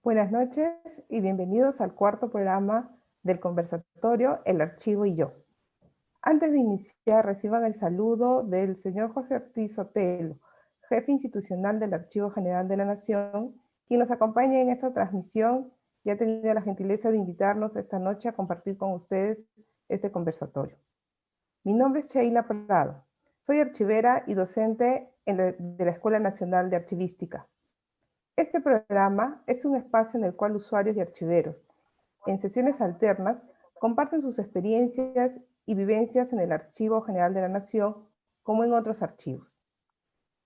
Buenas noches y bienvenidos al cuarto programa del conversatorio El Archivo y yo. Antes de iniciar, reciban el saludo del señor Jorge Ortiz Sotelo, jefe institucional del Archivo General de la Nación, quien nos acompaña en esta transmisión y ha tenido la gentileza de invitarnos esta noche a compartir con ustedes este conversatorio. Mi nombre es Sheila Prado, soy archivera y docente de la Escuela Nacional de Archivística. Este programa es un espacio en el cual usuarios y archiveros, en sesiones alternas, comparten sus experiencias y vivencias en el Archivo General de la Nación, como en otros archivos.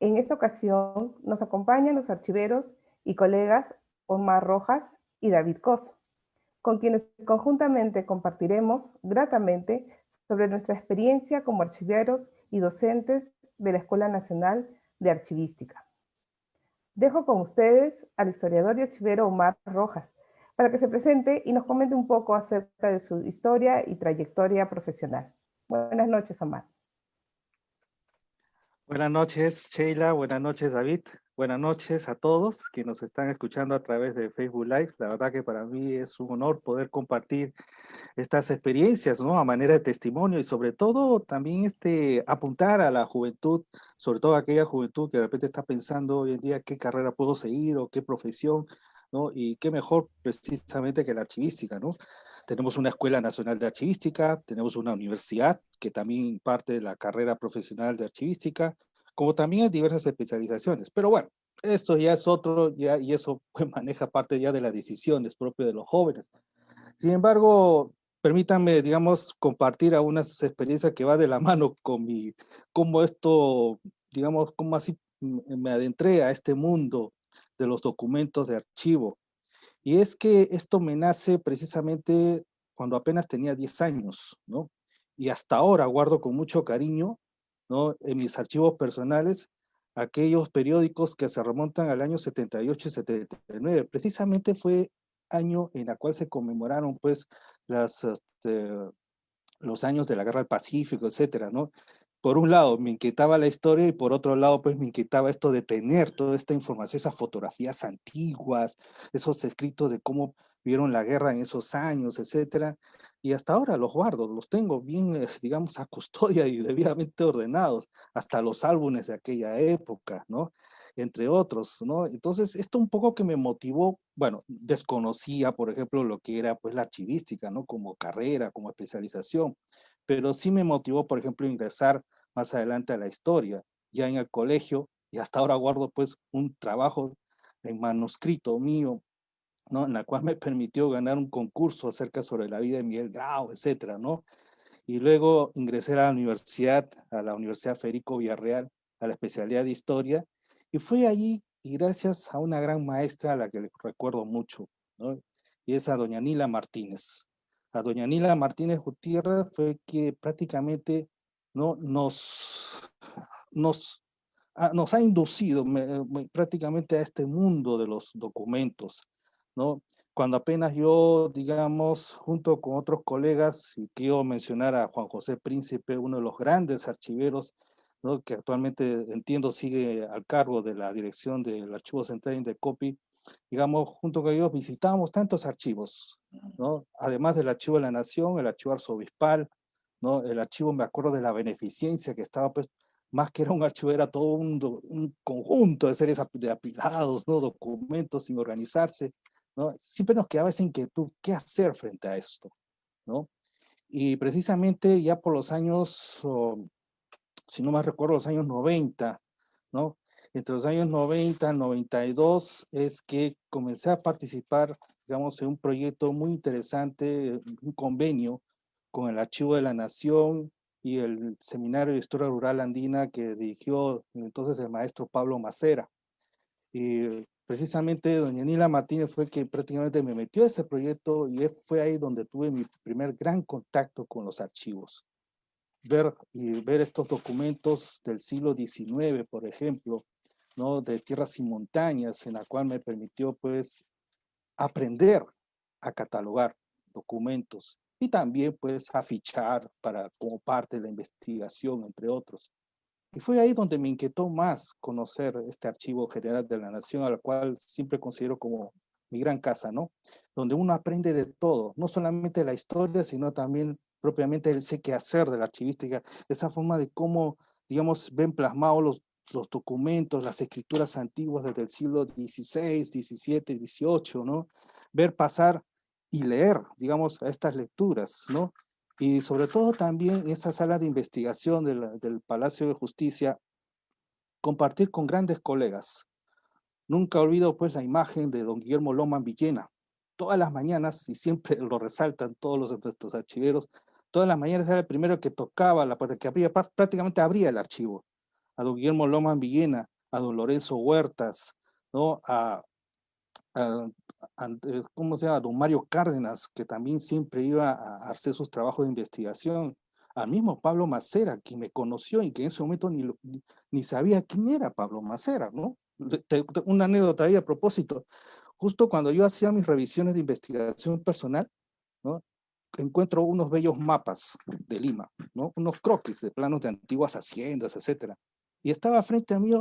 En esta ocasión nos acompañan los archiveros y colegas Omar Rojas y David Coso, con quienes conjuntamente compartiremos gratamente sobre nuestra experiencia como archiveros y docentes de la Escuela Nacional de Archivística. Dejo con ustedes al historiador y archivero Omar Rojas, para que se presente y nos comente un poco acerca de su historia y trayectoria profesional. Buenas noches, Omar. Buenas noches, Sheila. Buenas noches, David. Buenas noches a todos que nos están escuchando a través de Facebook Live. La verdad que para mí es un honor poder compartir estas experiencias, ¿no? A manera de testimonio y sobre todo también apuntar a la juventud, sobre todo a aquella juventud que de repente está pensando hoy en día qué carrera puedo seguir o qué profesión, ¿no? Y qué mejor precisamente que la archivística, ¿no? Tenemos una Escuela Nacional de Archivística, tenemos una universidad que también imparte la carrera profesional de archivística, como también hay diversas especializaciones. Pero bueno, esto ya es otro, ya, y eso pues, maneja parte ya de las decisiones propias de los jóvenes. Sin embargo, permítanme, digamos, compartir algunas experiencias que va de la mano con cómo esto, digamos, cómo así me adentré a este mundo de los documentos de archivo. Y es que esto me nace precisamente cuando apenas tenía 10 años, ¿no? Y hasta ahora guardo con mucho cariño, ¿no? En mis archivos personales, aquellos periódicos que se remontan al año 78 y 79. Precisamente fue año en el cual se conmemoraron, pues, las, los años de la Guerra del Pacífico, etcétera, ¿no? Por un lado me inquietaba la historia y por otro lado pues me inquietaba esto de tener toda esta información, esas fotografías antiguas, esos escritos de cómo vieron la guerra en esos años, etcétera, y hasta ahora los guardo, los tengo bien, digamos, a custodia y debidamente ordenados, hasta los álbumes de aquella época, ¿no? Entre otros, ¿no? Entonces, esto un poco que me motivó, bueno, desconocía, por ejemplo, lo que era pues la archivística, ¿no? Como carrera, como especialización, pero sí me motivó, por ejemplo, ingresar más adelante a la historia, ya en el colegio, y hasta ahora guardo pues un trabajo en manuscrito mío, ¿no? En la cual me permitió ganar un concurso acerca sobre la vida de Miguel Grau, etcétera, ¿no? Y luego ingresé a la Universidad Federico Villarreal, a la especialidad de historia, y fue allí, y gracias a una gran maestra a la que le recuerdo mucho, ¿no? Y es a doña Nila Martínez. A doña Nila Martínez Gutiérrez fue que prácticamente, ¿no? nos, nos ha inducido prácticamente a este mundo de los documentos, ¿no? Cuando apenas yo, digamos, junto con otros colegas, y quiero mencionar a Juan José Príncipe, uno de los grandes archiveros, ¿no? Que actualmente entiendo sigue al cargo de la dirección del Archivo Central de Indecopi, digamos, junto con ellos visitábamos tantos archivos, ¿no? Además del Archivo de la Nación, el Archivo Arzobispal, ¿no? El archivo, me acuerdo de la beneficencia, que estaba, pues, más que era un archivo, era todo un conjunto de series de apilados, ¿no? Documentos sin organizarse, ¿no? Siempre nos quedaba esa inquietud, ¿qué hacer frente a esto, ¿no? Y precisamente ya por los años, si no me recuerdo, los años 90, ¿no? Entre los años 90 y 92 es que comencé a participar, digamos, en un proyecto muy interesante, un convenio con el Archivo de la Nación y el Seminario de Historia Rural Andina que dirigió entonces el maestro Pablo Macera. Y precisamente doña Nila Martínez fue que prácticamente me metió a ese proyecto y fue ahí donde tuve mi primer gran contacto con los archivos. Ver estos documentos del siglo XIX, por ejemplo, ¿no? De Tierras y Montañas, en la cual me permitió pues aprender a catalogar documentos y también pues a fichar para, como parte de la investigación, entre otros. Y fue ahí donde me inquietó más conocer este Archivo General de la Nación, al cual siempre considero como mi gran casa, ¿no? Donde uno aprende de todo, no solamente la historia, sino también propiamente el sé qué hacer de la archivística, esa forma de cómo, digamos, ven plasmados los documentos, las escrituras antiguas desde el siglo XVI, XVII, XVIII, ¿no? Ver pasar y leer, digamos, a estas lecturas, ¿no? Y sobre todo también esa sala de investigación del Palacio de Justicia, compartir con grandes colegas. Nunca olvido pues la imagen de don Guillermo Loman Villena. Todas las mañanas, y siempre lo resaltan todos los archiveros, todas las mañanas era el primero que tocaba la puerta, que abría, prácticamente abría el archivo. A don Guillermo Loman Villena, a don Lorenzo Huertas, ¿no? a, ¿Cómo se llama? Don Mario Cárdenas, que también siempre iba a hacer sus trabajos de investigación, al mismo Pablo Macera, quien me conoció y que en ese momento ni sabía quién era Pablo Macera, ¿no? Una anécdota ahí a propósito, justo cuando yo hacía mis revisiones de investigación personal, ¿no? Encuentro unos bellos mapas de Lima, ¿no? Unos croquis de planos de antiguas haciendas, etcétera. Y estaba frente a mí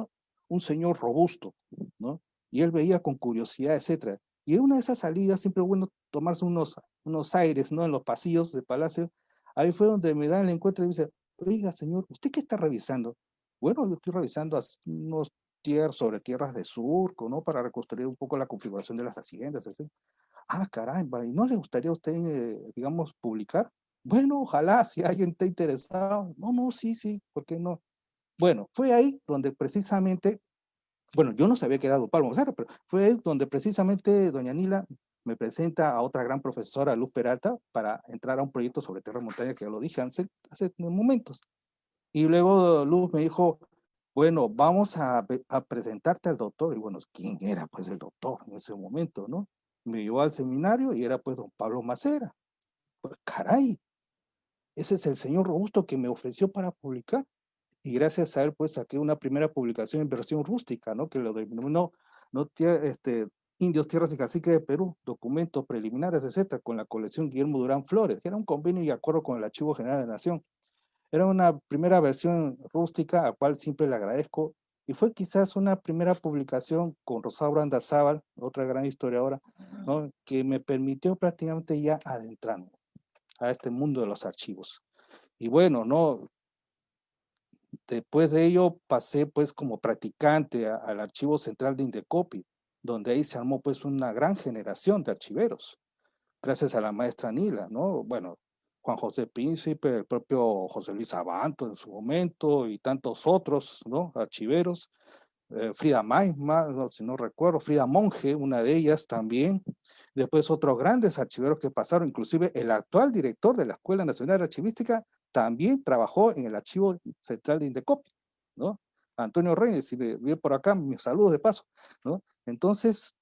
un señor robusto, ¿no? Y él veía con curiosidad, etcétera. Y en una de esas salidas, siempre es bueno tomarse unos aires, ¿no? En los pasillos del palacio. Ahí fue donde me da el encuentro y me dice, oiga, señor, ¿usted qué está revisando? Bueno, yo estoy revisando unos sobre tierras de surco, ¿no? Para reconstruir un poco la configuración de las haciendas, etc. Ah, caramba, ¿y no le gustaría a usted, digamos, publicar? Bueno, ojalá, si alguien está interesado. No, no, sí, sí, ¿por qué no? Bueno, fue ahí donde precisamente, bueno, yo no sabía que era don Pablo González, pero fue ahí donde precisamente doña Nila me presenta a otra gran profesora, Luz Peralta, para entrar a un proyecto sobre tierra montaña, que ya lo dije hace momentos. Y luego Luz me dijo, bueno, vamos a presentarte al doctor. Y bueno, ¿quién era pues el doctor en ese momento, no? Me llevó al seminario y era pues don Pablo Macera. Pues caray, ese es el señor robusto que me ofreció para publicar. Y gracias a él pues saqué una primera publicación en versión rústica, ¿no? Que lo denominó, ¿no? Indios, Tierras y Caciques de Perú, documentos preliminares, etcétera, con la colección Guillermo Durán Flores, que era un convenio y acuerdo con el Archivo General de la Nación. Era una primera versión rústica, a cual siempre le agradezco, y fue quizás una primera publicación con Rosaura Andazábal, otra gran historiadora, ¿no? Que me permitió prácticamente ya adentrarme a este mundo de los archivos. Y bueno, ¿no? Después de ello pasé pues como practicante al Archivo Central de Indecopi, donde ahí se armó pues una gran generación de archiveros gracias a la maestra Nila, ¿no? Bueno, Juan José Príncipe, el propio José Luis Abanto en su momento y tantos otros, ¿no? Archiveros, Frida Maisma, no, si no recuerdo, Frida Monge, una de ellas también. Después otros grandes archiveros que pasaron, inclusive el actual director de la Escuela Nacional de Archivística también trabajó en el Archivo Central de Indecopi, ¿no? Antonio Reyes, si ve por acá, mis saludos de paso, ¿no? Entonces,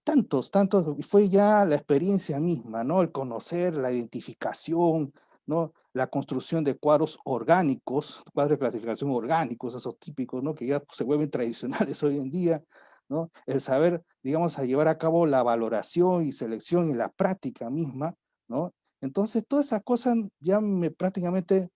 tantos, y fue ya la experiencia misma, ¿no? El conocer, la identificación, ¿no? La construcción de cuadros orgánicos, cuadros de clasificación orgánicos, esos típicos, ¿no? Que ya se vuelven tradicionales hoy en día, ¿no? El saber, digamos, a llevar a cabo la valoración y selección y la práctica misma, ¿no? Entonces, todas esas cosas ya prácticamente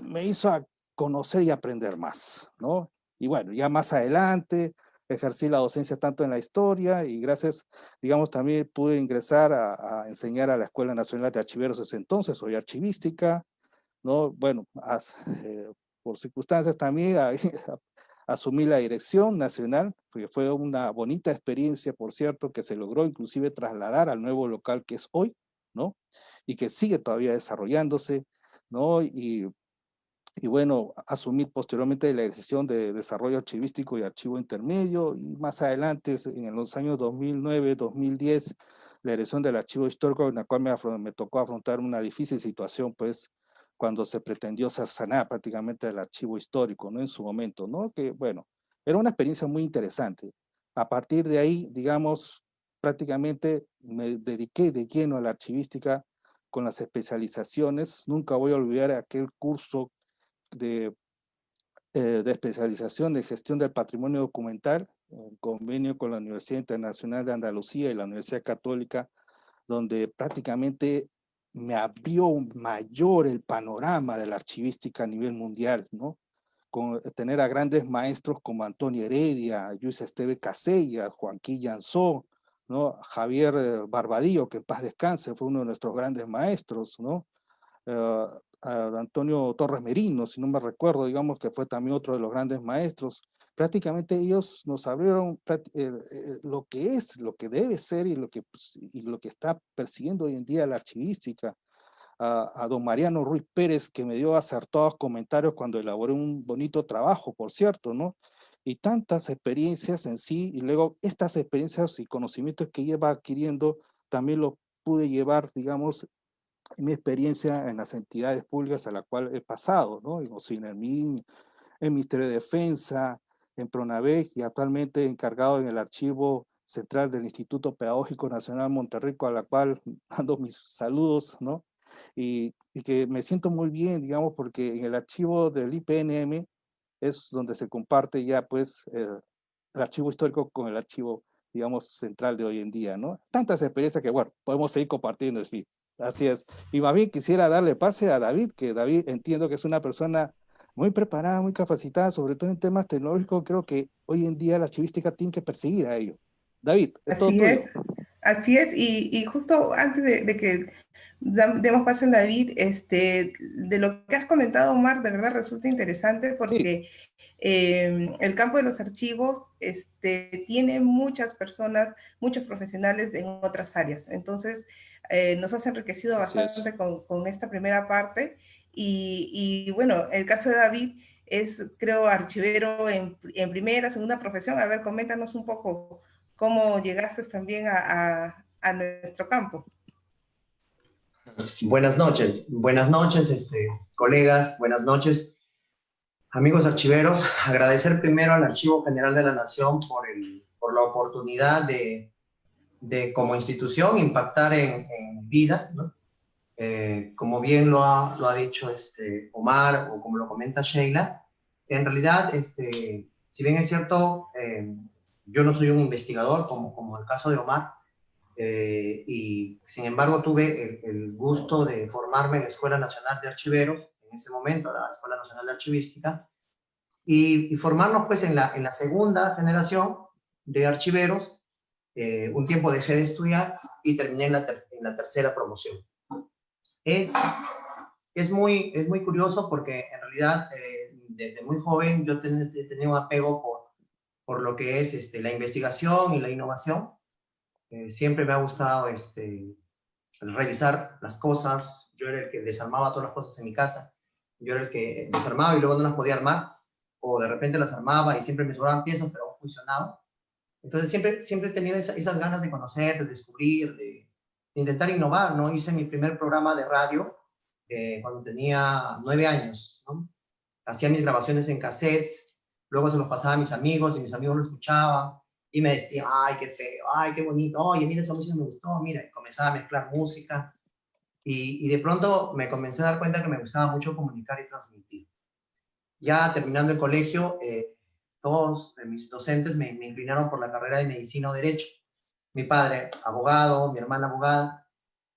me hizo a conocer y aprender más, ¿no? Y bueno, ya más adelante, ejercí la docencia tanto en la historia y gracias, digamos, también pude ingresar a enseñar a la Escuela Nacional de Archiveros desde entonces, soy archivística, ¿no? Bueno, por circunstancias también asumí la dirección nacional, porque fue una bonita experiencia, por cierto, que se logró inclusive trasladar al nuevo local que es hoy, ¿no? Y que sigue todavía desarrollándose, ¿no? Y bueno, asumí posteriormente la dirección de desarrollo archivístico y archivo intermedio, y más adelante, en los años 2009, 2010, la dirección del archivo histórico, en la cual me tocó afrontar una difícil situación, pues, cuando se pretendió sanar prácticamente el archivo histórico, ¿no? En su momento, ¿no? Que, bueno, era una experiencia muy interesante. A partir de ahí, digamos, prácticamente me dediqué de lleno a la archivística con las especializaciones. Nunca voy a olvidar aquel curso de, de especialización de gestión del patrimonio documental, en convenio con la Universidad Internacional de Andalucía y la Universidad Católica, donde prácticamente me abrió mayor el panorama de la archivística a nivel mundial, ¿no? Con tener a grandes maestros como Antonio Heredia, Luis Esteve Casellas, Joaquín Llanzó, ¿no? Javier Barbadillo, que en paz descanse, fue uno de nuestros grandes maestros, ¿no? A Antonio Torres Merino, si no me recuerdo, digamos que fue también otro de los grandes maestros. Prácticamente ellos nos abrieron lo que es, lo que debe ser y lo que está persiguiendo hoy en día la archivística. A don Mariano Ruiz Pérez, que me dio acertados comentarios cuando elaboré un bonito trabajo, por cierto, ¿no? Y tantas experiencias en sí, y luego estas experiencias y conocimientos que lleva adquiriendo, también lo pude llevar, digamos, mi experiencia en las entidades públicas a la cual he pasado, ¿no? En OCINERMIN, en Ministerio de Defensa, en PRONAVEC y actualmente encargado en el Archivo Central del Instituto Pedagógico Nacional Monterrico, a la cual mando mis saludos, ¿no? Y que me siento muy bien, digamos, porque en el archivo del IPNM es donde se comparte ya, pues, el archivo histórico con el archivo, digamos, central de hoy en día, ¿no? Tantas experiencias que, bueno, podemos seguir compartiendo, en fin. Así es. Y más bien quisiera darle pase a David, que David entiendo que es una persona muy preparada, muy capacitada, sobre todo en temas tecnológicos. Creo que hoy en día la archivística tiene que perseguir a ello. David, es todo Así es, tuyo. así es. Y justo antes de que demos paso a David, de lo que has comentado, Omar, de verdad resulta interesante Sí, porque el campo de los archivos tiene muchas personas, muchos profesionales en otras áreas. Entonces, nos has enriquecido así es. bastante con esta primera parte. Y bueno, el caso de David es, creo, archivero en primera, segunda profesión. A ver, coméntanos un poco cómo llegaste también a nuestro campo. buenas noches, colegas, buenas noches, amigos archiveros. Agradecer primero al Archivo General de la Nación por la oportunidad de como institución impactar en vida, ¿no? Como bien lo ha dicho Omar o como lo comenta Sheila, en realidad, si bien es cierto, yo no soy un investigador como el caso de Omar, y sin embargo tuve el gusto de formarme en la Escuela Nacional de Archiveros, en ese momento, la Escuela Nacional de Archivística, y formarnos pues en la segunda generación de archiveros. Un tiempo dejé de estudiar y terminé en la tercera promoción. Es, es muy curioso porque en realidad desde muy joven yo he tenido un apego por lo que es la investigación y la innovación. Siempre me ha gustado revisar las cosas. Yo era el que desarmaba todas las cosas en mi casa. Yo era el que desarmaba y luego no las podía armar. O de repente las armaba y siempre me sobraban piezas, pero no funcionaban. Entonces siempre he tenido esas ganas de conocer, de descubrir, de intentar innovar, ¿no? Hice mi primer programa de radio cuando tenía 9 años, ¿no? Hacía mis grabaciones en cassettes, luego se los pasaba a mis amigos y mis amigos lo escuchaban y me decían, ay, qué feo, ay, qué bonito, oye, mira, esa música me gustó, mira, y comenzaba a mezclar música y de pronto me comencé a dar cuenta que me gustaba mucho comunicar y transmitir. Ya terminando el colegio, todos mis docentes me inclinaron por la carrera de medicina o derecho. Mi padre, abogado, mi hermana abogada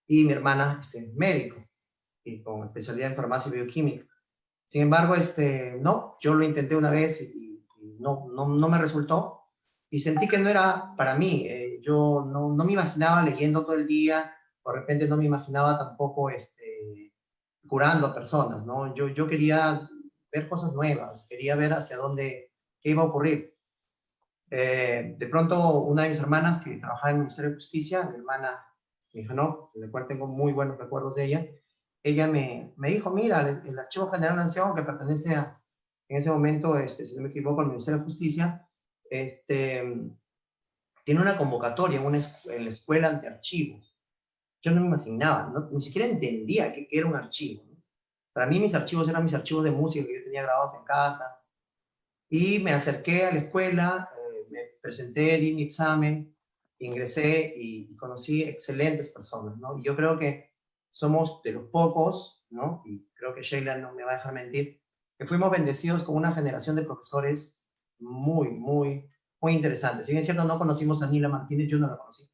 y mi hermana médico y con especialidad en farmacia y bioquímica. Sin embargo, no, yo lo intenté una vez y no me resultó. y sentí que no era para mí. Yo no me imaginaba leyendo todo el día, de repente no me imaginaba tampoco curando a personas, ¿no? Yo quería ver cosas nuevas, quería ver hacia dónde, qué iba a ocurrir. De pronto, una de mis hermanas que trabajaba en el Ministerio de Justicia, mi hermana, mi hija no, de la cual tengo muy buenos recuerdos de ella me dijo, mira, el Archivo General de la Nación, que pertenece en ese momento, si no me equivoco, al Ministerio de Justicia, tiene una convocatoria en la escuela de archivos. Yo no me imaginaba, ni siquiera entendía qué era un archivo, ¿no? Para mí mis archivos eran mis archivos de música que yo tenía grabados en casa, y me acerqué a la escuela, me presenté, di mi examen, ingresé y conocí excelentes personas, ¿no? Y yo creo que somos de los pocos, ¿no? Y creo que Sheila no me va a dejar mentir, que fuimos bendecidos con una generación de profesores muy interesantes. Si bien es cierto, no conocimos a Nila Martínez, yo no la conocí.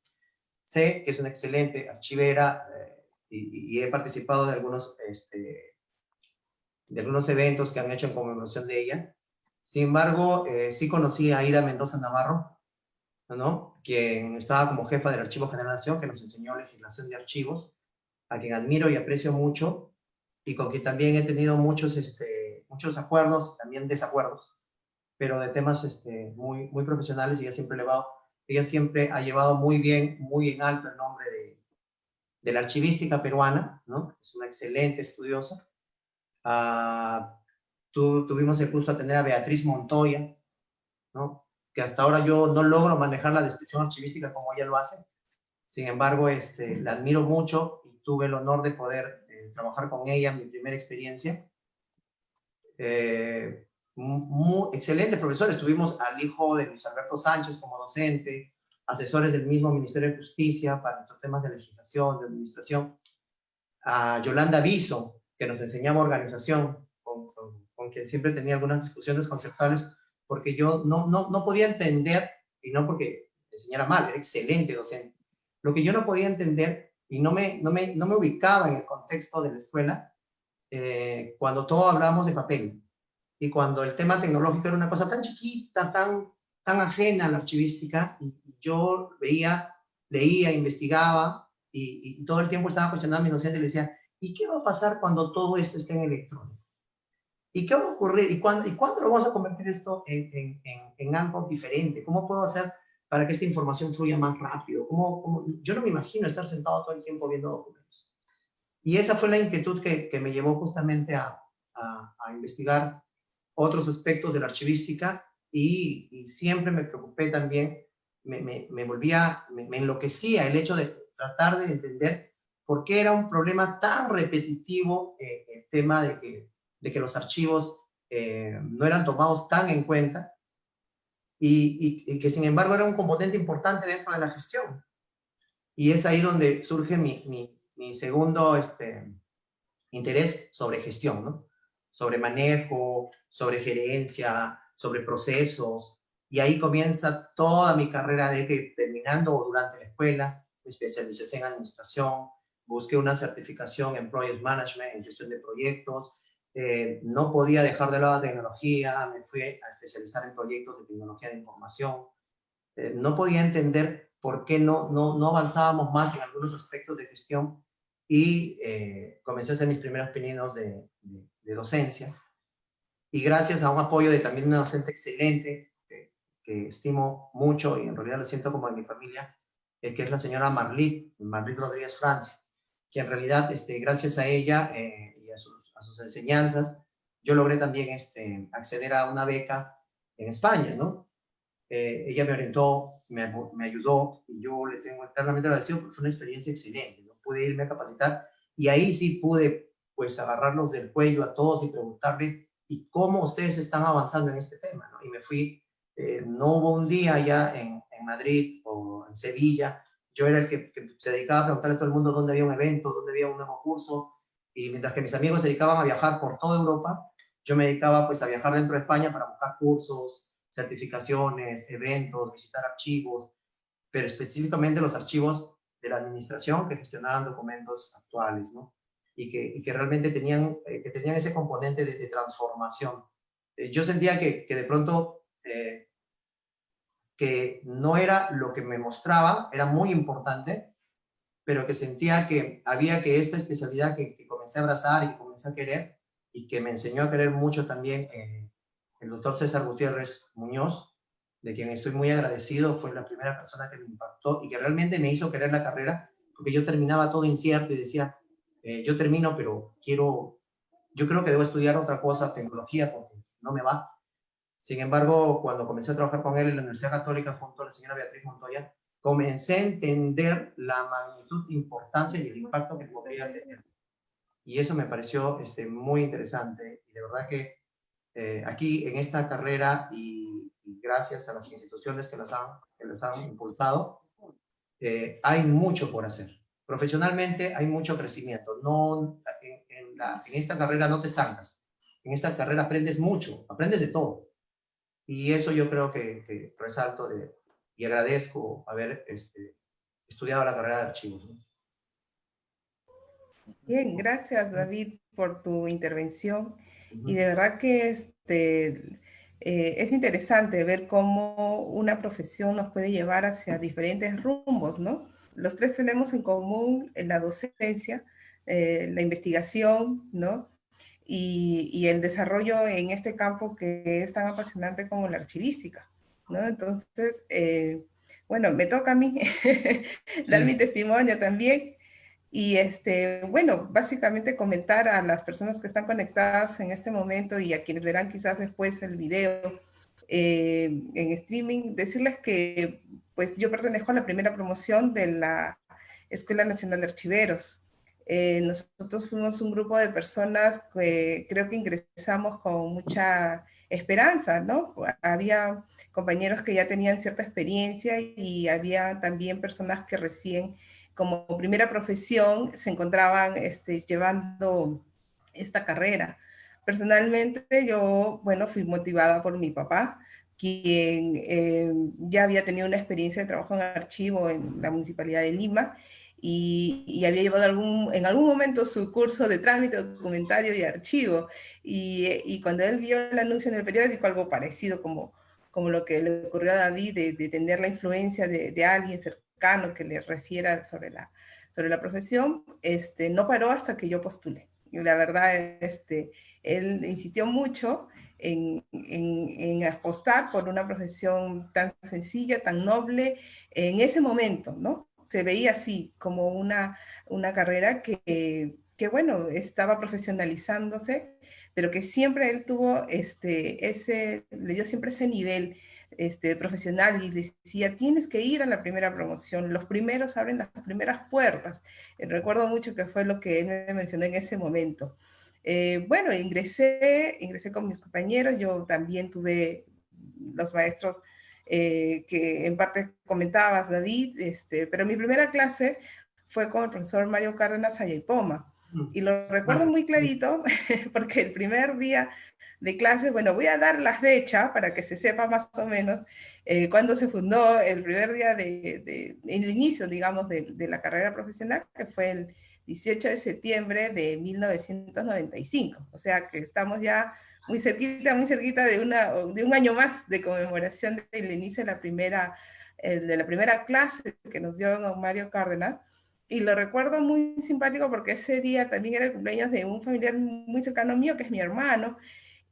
Sé que es una excelente archivera y he participado de algunos eventos que han hecho en conmemoración de ella. Sin embargo, sí conocí a Ida Mendoza Navarro, ¿no? Quien estaba como jefa del Archivo General de la Nación, que nos enseñó legislación de archivos, a quien admiro y aprecio mucho, y con quien también he tenido muchos acuerdos, también desacuerdos, pero de temas muy profesionales, y ella siempre ha llevado muy bien, muy en alto el nombre de la archivística peruana, ¿no? Es una excelente estudiosa. Tuvimos el gusto de tener a Beatriz Montoya, ¿no? Que hasta ahora yo no logro manejar la descripción archivística como ella lo hace. Sin embargo, la admiro mucho y tuve el honor de poder trabajar con ella en mi primera experiencia. Excelentes profesores. Tuvimos al hijo de Luis Alberto Sánchez como docente, asesores del mismo Ministerio de Justicia para nuestros temas de legislación, de administración, a Yolanda Viso, que nos enseñaba organización, con quien siempre tenía algunas discusiones conceptuales, porque yo no podía entender, y no porque enseñara mal, era excelente docente. Lo que yo no podía entender y no me ubicaba en el contexto de la escuela, cuando todos hablábamos de papel, y cuando el tema tecnológico era una cosa tan chiquita, tan ajena a la archivística, y yo veía, leía, investigaba, y todo el tiempo estaba cuestionando a mi docente y le decía, ¿y qué va a pasar cuando todo esto esté en electrónico? ¿Y qué va a ocurrir? ¿Y cuándo lo vamos a convertir esto en algo diferente? ¿Cómo puedo hacer para que esta información fluya más rápido? Yo no me imagino estar sentado todo el tiempo viendo documentos. Y esa fue la inquietud que me llevó justamente a investigar otros aspectos de la archivística, y siempre me preocupé también, me enloquecía el hecho de tratar de entender por qué era un problema tan repetitivo el tema de que los archivos no eran tomados tan en cuenta, y que sin embargo era un componente importante dentro de la gestión. Y es ahí donde surge mi segundo interés sobre gestión, ¿no? Sobre manejo, sobre gerencia, sobre procesos, y ahí comienza toda mi carrera de que terminando o durante la escuela, me especialicé en administración, busqué una certificación en Project Management, en gestión de proyectos, no podía dejar de lado la tecnología, me fui a especializar en proyectos de tecnología de información, no podía entender por qué no avanzábamos más en algunos aspectos de gestión, y comencé a hacer mis primeros pininos de docencia, y gracias a un apoyo de también una docente excelente, que estimo mucho y en realidad lo siento como de mi familia, que es la señora Marlit Rodríguez Francia, que en realidad gracias a ella y a sus enseñanzas, yo logré también acceder a una beca en España, ¿no? Ella me orientó, me ayudó, y yo le tengo eternamente agradecido porque fue una experiencia excelente, ¿no? Pude irme a capacitar, y ahí sí pude pues agarrarlos del cuello a todos y preguntarle, ¿y cómo ustedes están avanzando en este tema? ¿No? Y me fui, no hubo un día ya en Madrid o en Sevilla, yo era el que se dedicaba a preguntarle a todo el mundo dónde había un evento, dónde había un nuevo curso, y mientras que mis amigos se dedicaban a viajar por toda Europa, yo me dedicaba pues a viajar dentro de España para buscar cursos, certificaciones, eventos, visitar archivos, pero específicamente los archivos de la administración que gestionaban documentos actuales, ¿no? Y que realmente tenían ese componente de transformación. Yo sentía que de pronto que no era lo que me mostraba, era muy importante, pero que sentía que había que esta especialidad que comencé a abrazar y que comencé a querer, y que me enseñó a querer mucho también el doctor César Gutiérrez Muñoz, de quien estoy muy agradecido. Fue la primera persona que me impactó y que realmente me hizo querer la carrera, porque yo terminaba todo incierto y decía, yo termino, pero yo creo que debo estudiar otra cosa, tecnología, porque no me va. Sin embargo, cuando comencé a trabajar con él en la Universidad Católica junto a la señora Beatriz Montoya, comencé a entender la magnitud, importancia y el impacto que podría tener. Y eso me pareció muy interesante. Y de verdad que aquí en esta carrera, y gracias a las instituciones que las han impulsado, hay mucho por hacer. Profesionalmente hay mucho crecimiento. No, en esta carrera no te estancas. En esta carrera aprendes mucho, aprendes de todo. Y eso yo creo que resalto y agradezco haber estudiado la carrera de archivos, ¿no? Bien, gracias David por tu intervención. Y de Uh-huh. verdad que es interesante ver cómo una profesión nos puede llevar hacia diferentes rumbos, ¿no? Los tres tenemos en común la docencia, la investigación, ¿no? Y el desarrollo en este campo que es tan apasionante como la archivística, ¿no? Entonces, bueno, me toca a mí dar mi Sí. testimonio también. Y bueno, básicamente comentar a las personas que están conectadas en este momento y a quienes verán quizás después el video en streaming, decirles que pues yo pertenezco a la primera promoción de la Escuela Nacional de Archiveros. Nosotros fuimos un grupo de personas que creo que ingresamos con mucha esperanza, ¿no? Había compañeros que ya tenían cierta experiencia y había también personas que recién como primera profesión se encontraban llevando esta carrera. Personalmente yo, bueno, fui motivada por mi papá, quien ya había tenido una experiencia de trabajo en archivo en la Municipalidad de Lima y había llevado en algún momento su curso de trámite documentario y archivo. Y cuando él vio el anuncio en el periódico, algo parecido como lo que le ocurrió a David, de tener la influencia de alguien cercano que le refiera sobre la profesión, no paró hasta que yo postulé. Y la verdad, él insistió mucho en apostar por una profesión tan sencilla, tan noble, en ese momento, ¿no? Se veía así, como una carrera bueno, estaba profesionalizándose, pero que siempre él tuvo le dio siempre ese nivel profesional y decía, tienes que ir a la primera promoción, los primeros abren las primeras puertas. Recuerdo mucho que fue lo que él me mencionó en ese momento. Bueno, ingresé con mis compañeros, yo también tuve los maestros que en parte comentabas, David, pero mi primera clase fue con el profesor Mario Cárdenas Ayaypoma. Y lo recuerdo muy clarito porque el primer día de clases, bueno, voy a dar la fecha para que se sepa más o menos cuándo se fundó el primer día el inicio, digamos, de la carrera profesional, que fue el 18 de septiembre de 1995. O sea que estamos ya muy cerquita de un año más de conmemoración del inicio de la primera clase que nos dio don Mario Cárdenas. Y lo recuerdo muy simpático porque ese día también era el cumpleaños de un familiar muy cercano mío, que es mi hermano.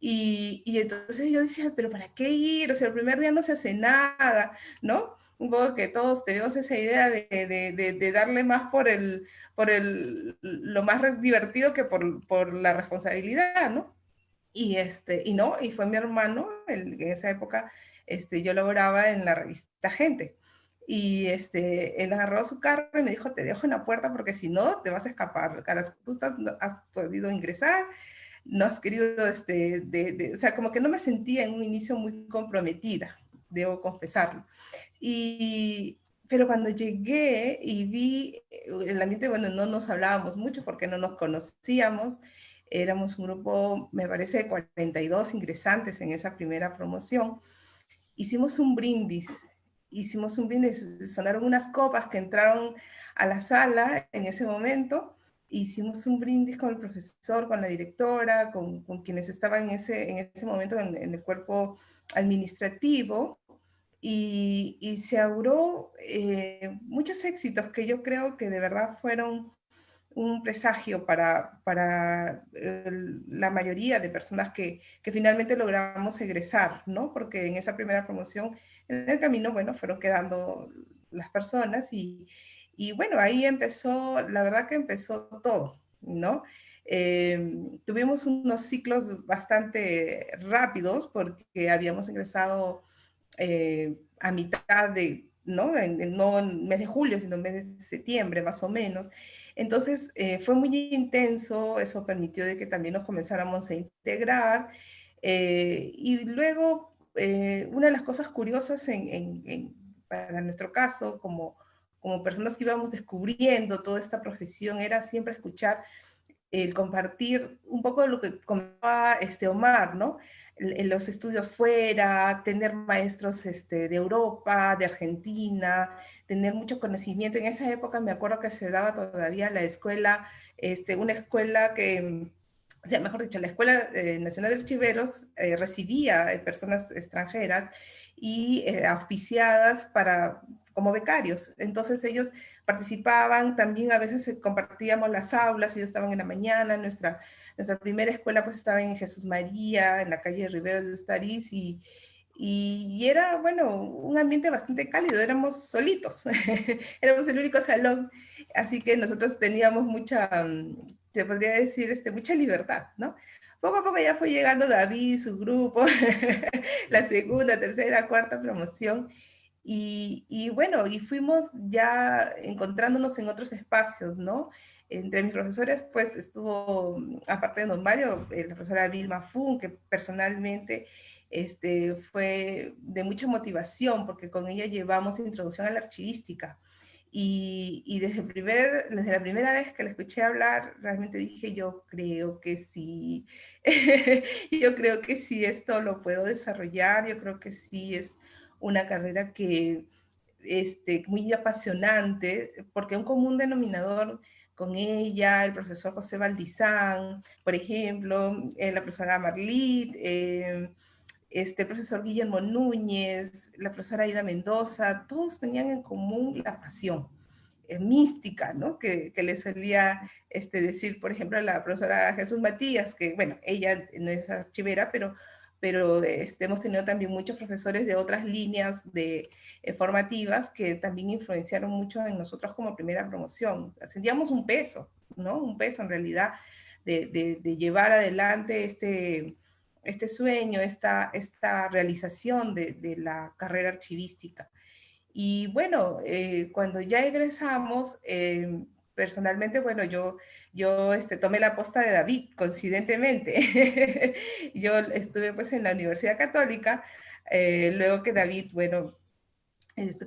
Y entonces yo decía, pero ¿para qué ir? O sea, el primer día no se hace nada, ¿no? Un poco que todos tenemos esa idea de darle más lo más divertido que por la responsabilidad, ¿no? Y no, y fue mi hermano, en esa época yo laboraba en la revista Gente. Y él agarró su carro y me dijo, te dejo en la puerta porque si no te vas a escapar. A las justas no has podido ingresar, no has querido, o sea, como que no me sentía en un inicio muy comprometida, debo confesarlo. Pero cuando llegué y vi el ambiente, bueno, no nos hablábamos mucho porque no nos conocíamos, éramos un grupo, me parece, de 42 ingresantes en esa primera promoción. Hicimos un brindis, sonaron unas copas que entraron a la sala en ese momento, hicimos un brindis con el profesor, con la directora, con quienes estaban en ese momento en el cuerpo administrativo, y se auguró muchos éxitos que yo creo que de verdad fueron un presagio para la mayoría de personas que finalmente logramos egresar, ¿no? Porque en esa primera promoción, en el camino, bueno, fueron quedando las personas y bueno, ahí empezó, la verdad que empezó todo, ¿no? Tuvimos unos ciclos bastante rápidos porque habíamos ingresado a mitad de, ¿no? No en el mes de julio, sino en el mes de septiembre, más o menos. Entonces, fue muy intenso, eso permitió de que también nos comenzáramos a integrar. Y luego, una de las cosas curiosas para nuestro caso, como personas que íbamos descubriendo toda esta profesión, era siempre escuchar el compartir un poco de lo que comentaba Omar, ¿no? En los estudios fuera, tener maestros de Europa, de Argentina, tener mucho conocimiento. En esa época me acuerdo que se daba todavía la escuela, una escuela que, o sea, mejor dicho, la Escuela Nacional de Archiveros recibía personas extranjeras y auspiciadas como becarios. Entonces ellos participaban, también a veces compartíamos las aulas, ellos estaban en la mañana, nuestra primera escuela pues estaba en Jesús María, en la calle Rivero de Ustariz, y era, bueno, un ambiente bastante cálido, éramos solitos, éramos el único salón, así que nosotros teníamos mucha, se podría decir, mucha libertad, ¿no? Poco a poco ya fue llegando David, su grupo, la segunda, tercera, cuarta promoción, y bueno, y fuimos ya encontrándonos en otros espacios, ¿no? Entre mis profesores, pues estuvo, aparte de don Mario, la profesora Vilma Fun, que personalmente fue de mucha motivación, porque con ella llevamos introducción a la archivística. Y desde la primera vez que la escuché hablar, realmente dije, yo creo que sí, yo creo que sí, esto lo puedo desarrollar, yo creo que sí es una carrera que muy apasionante, porque un común denominador con ella, el profesor José Valdizán, por ejemplo, la profesora Marlit, el profesor Guillermo Núñez, la profesora Aida Mendoza, todos tenían en común la pasión mística, ¿no? Que le solía decir, por ejemplo, a la profesora Jesús Matías, que, bueno, ella no es archivera, pero hemos tenido también muchos profesores de otras líneas formativas que también influenciaron mucho en nosotros como primera promoción. Sentíamos un peso, ¿no? Un peso en realidad de llevar adelante este sueño, esta realización de la carrera archivística. Y bueno, cuando ya egresamos, personalmente, bueno, yo tomé la posta de David, coincidentemente. Yo estuve pues en la Universidad Católica, luego que David, bueno,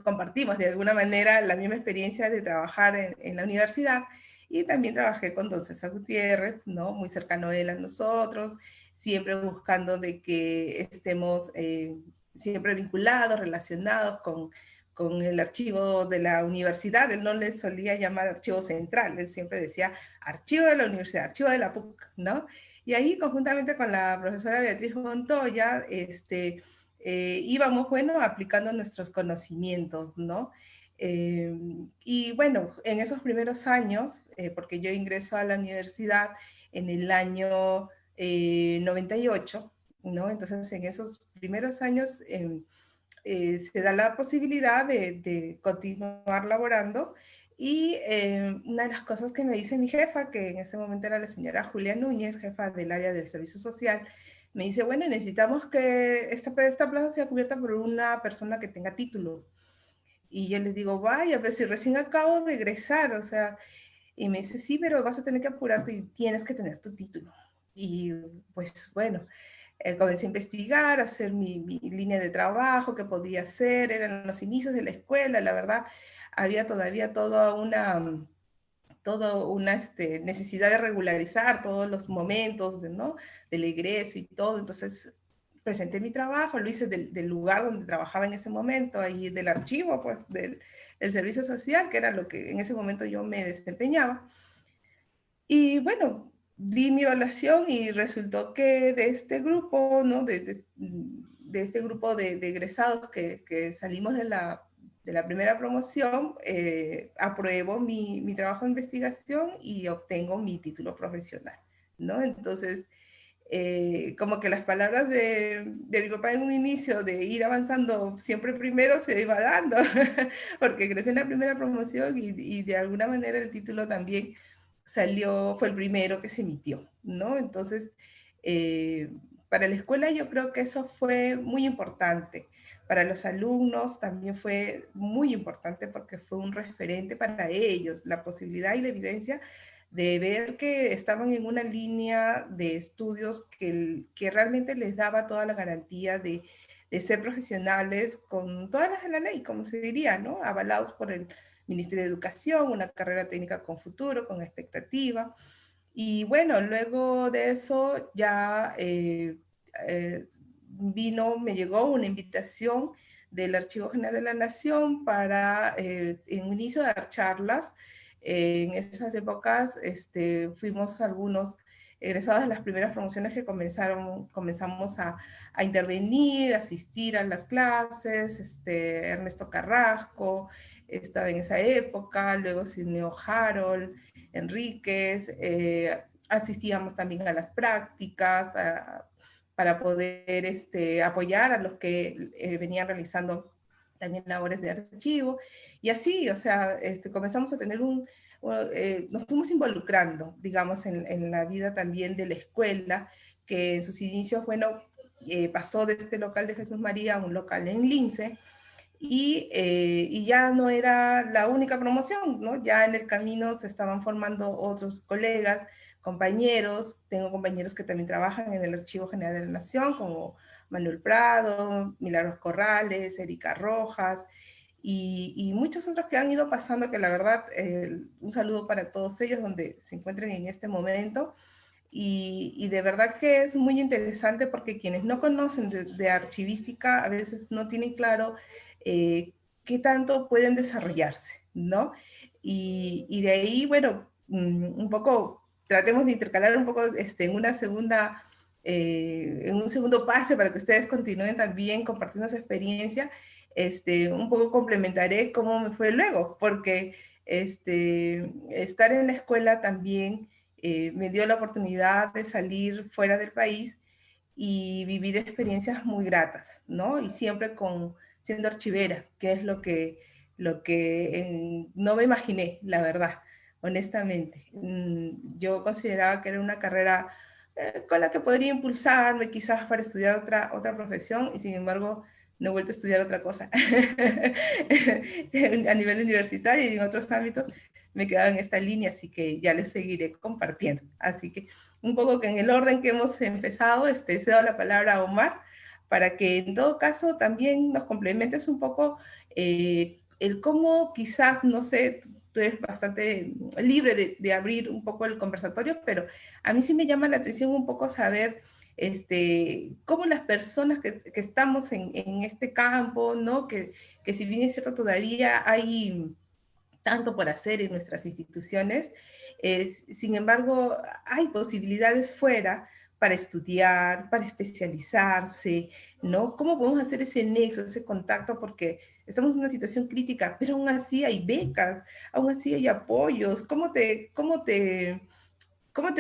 compartimos de alguna manera la misma experiencia de trabajar en la universidad y también trabajé con don César Gutiérrez, ¿no? Muy cercano a él a nosotros, siempre buscando de que estemos siempre vinculados, relacionados con el archivo de la universidad. Él no le solía llamar archivo central, él siempre decía archivo de la universidad, archivo de la PUC, ¿no? Y ahí, conjuntamente con la profesora Beatriz Montoya, íbamos, bueno, aplicando nuestros conocimientos, ¿no? Y bueno, en esos primeros años, porque yo ingreso a la universidad en el año 98, ¿no? Entonces, en esos primeros años se da la posibilidad de continuar laborando y una de las cosas que me dice mi jefa, que en ese momento era la señora Julia Núñez, jefa del área del servicio social, me dice, bueno, necesitamos que esta plaza sea cubierta por una persona que tenga título. Y yo les digo, vaya, pero si recién acabo de egresar, o sea, y me dice, sí, pero vas a tener que apurarte y tienes que tener tu título. Y pues bueno, comencé a investigar, a hacer mi línea de trabajo, qué podía hacer, eran los inicios de la escuela, la verdad, había todavía toda una necesidad de regularizar todos los momentos ¿no? del egreso y todo. Entonces presenté mi trabajo, lo hice del lugar donde trabajaba en ese momento, ahí del archivo, pues del servicio social, que era lo que en ese momento yo me desempeñaba. Y bueno, di mi evaluación y resultó que de este grupo, ¿no? de este grupo de egresados que salimos de la primera promoción, apruebo mi trabajo de investigación y obtengo mi título profesional, ¿no? Entonces, como que las palabras de mi papá en un inicio de ir avanzando siempre primero se iba dando, porque crecí en la primera promoción y de alguna manera el título también salió, fue el primero que se emitió, ¿no? Entonces, eh, para la escuela yo creo que eso fue muy importante. Para los alumnos también fue muy importante porque fue un referente para ellos, la posibilidad y la evidencia de ver que estaban en una línea de estudios que realmente les daba toda la garantía de ser profesionales con todas las de la ley, como se diría, ¿no? Avalados por el Ministerio de Educación, una carrera técnica con futuro, con expectativa. Y bueno, luego de eso ya me llegó una invitación del Archivo General de la Nación para en un inicio dar charlas. En esas épocas fuimos algunos egresados de las primeras promociones que comenzamos a intervenir, a asistir a las clases. Ernesto Carrasco estaba en esa época, luego se unió Harold Enríquez, asistíamos también a las prácticas para poder apoyar a los que venían realizando también labores de archivo. Y así, o sea, comenzamos a tener nos fuimos involucrando, digamos, en la vida también de la escuela, que en sus inicios, bueno, pasó de este local de Jesús María a un local en Lince, y ya no era la única promoción, ¿no? Ya en el camino se estaban formando otros colegas, compañeros. Tengo compañeros que también trabajan en el Archivo General de la Nación, como Manuel Prado, Milagros Corrales, Erika Rojas, y muchos otros que han ido pasando, que la verdad, un saludo para todos ellos donde se encuentren en este momento. Y de verdad que es muy interesante porque quienes no conocen de archivística a veces no tienen claro qué tanto pueden desarrollarse, ¿no? Y de ahí, bueno, un poco, tratemos de intercalar un poco en un segundo pase para que ustedes continúen también compartiendo su experiencia. Un poco complementaré cómo me fue luego, porque estar en la escuela también me dio la oportunidad de salir fuera del país y vivir experiencias muy gratas, ¿no? Y siempre siendo archivera, que es lo que no me imaginé, la verdad, honestamente. Yo consideraba que era una carrera con la que podría impulsarme quizás para estudiar otra profesión, y sin embargo no he vuelto a estudiar otra cosa a nivel universitario y en otros ámbitos. Me he quedado en esta línea, así que ya les seguiré compartiendo. Así que un poco que en el orden que hemos empezado, cedo la palabra a Omar, para que en todo caso también nos complementes un poco el cómo quizás, no sé, tú eres bastante libre de abrir un poco el conversatorio, pero a mí sí me llama la atención un poco saber cómo las personas que estamos en este campo, ¿no? Que si bien es cierto todavía hay tanto por hacer en nuestras instituciones. Sin embargo, hay posibilidades fuera para estudiar, para especializarse, ¿no? ¿Cómo podemos hacer ese nexo, ese contacto? Porque estamos en una situación crítica, pero aún así hay becas, aún así hay apoyos. ¿Cómo te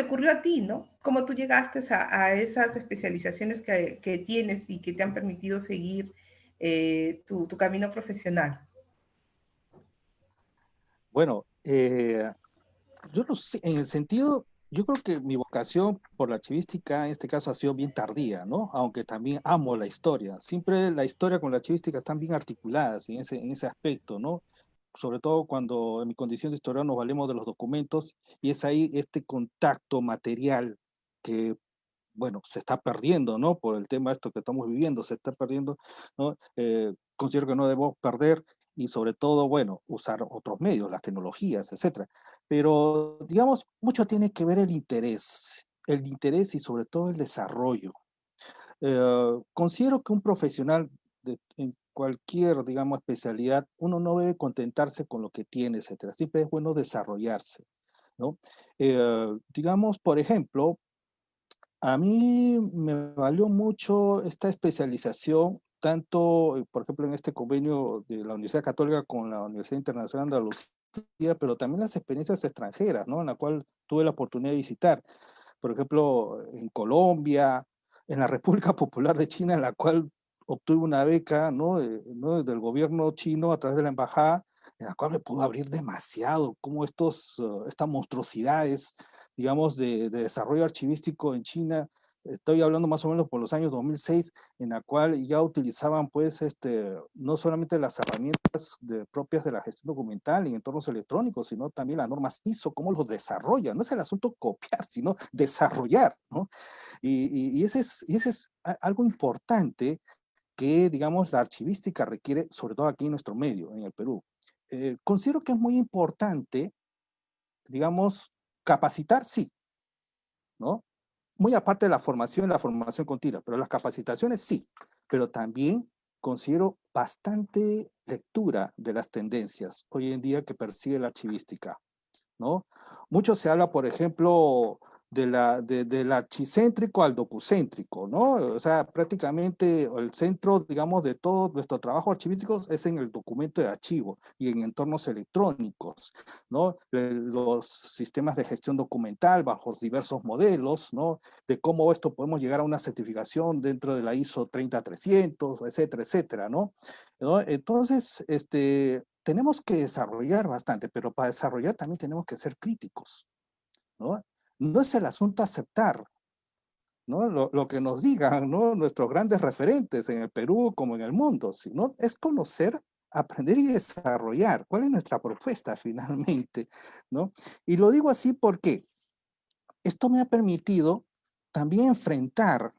ocurrió a ti, no? ¿Cómo tú llegaste a esas especializaciones que tienes y que te han permitido seguir tu camino profesional? Bueno, yo no sé, en el sentido, yo creo que mi vocación por la archivística en este caso ha sido bien tardía, ¿no? Aunque también amo la historia. Siempre la historia con la archivística están bien articuladas en ese aspecto, ¿no? Sobre todo cuando en mi condición de historiador nos valemos de los documentos y es ahí este contacto material que, bueno, se está perdiendo, ¿no? Por el tema esto que estamos viviendo, se está perdiendo, ¿no? Considero que no debemos perder y sobre todo, bueno, usar otros medios, las tecnologías, etcétera. Pero, digamos, mucho tiene que ver el interés y sobre todo el desarrollo. Considero que un profesional en cualquier, digamos, especialidad, uno no debe contentarse con lo que tiene, etcétera. Siempre es bueno desarrollarse, ¿no? Digamos, por ejemplo, A mí me valió mucho esta especialización, tanto, por ejemplo, en este convenio de la Universidad Católica con la Universidad Internacional de Andalucía, pero también las experiencias extranjeras, ¿no? En la cual tuve la oportunidad de visitar. Por ejemplo, en Colombia, en la República Popular de China, en la cual obtuve una beca, ¿no? ¿no? Del gobierno chino a través de la embajada, en la cual me pudo abrir demasiado, cómo estas monstruosidades, digamos, de desarrollo archivístico en China, estoy hablando más o menos por los años 2006, en la cual ya utilizaban, pues, no solamente las herramientas propias de la gestión documental en entornos electrónicos, sino también las normas ISO, cómo los desarrollan. No es el asunto copiar, sino desarrollar, ¿no? Y ese es algo importante que, digamos, la archivística requiere, sobre todo aquí en nuestro medio, en el Perú. Considero que es muy importante, digamos, capacitar, sí, ¿no? Muy aparte de la formación continua, pero las capacitaciones sí, pero también considero bastante lectura de las tendencias hoy en día que persigue la archivística, ¿no? Mucho se habla, por ejemplo, del archicéntrico al docucéntrico, ¿no? O sea, prácticamente el centro, digamos, de todo nuestro trabajo archivístico es en el documento de archivo y en entornos electrónicos, ¿no? Los sistemas de gestión documental bajo diversos modelos, ¿no? De cómo esto podemos llegar a una certificación dentro de la ISO 30300, etcétera, etcétera, ¿no? ¿No? Entonces, tenemos que desarrollar bastante, pero para desarrollar también tenemos que ser críticos, ¿no? No es el asunto aceptar, ¿no? Lo que nos digan, ¿no? Nuestros grandes referentes en el Perú como en el mundo, sino es conocer, aprender y desarrollar. ¿Cuál es nuestra propuesta finalmente, ¿no? Y lo digo así porque esto me ha permitido también enfrentar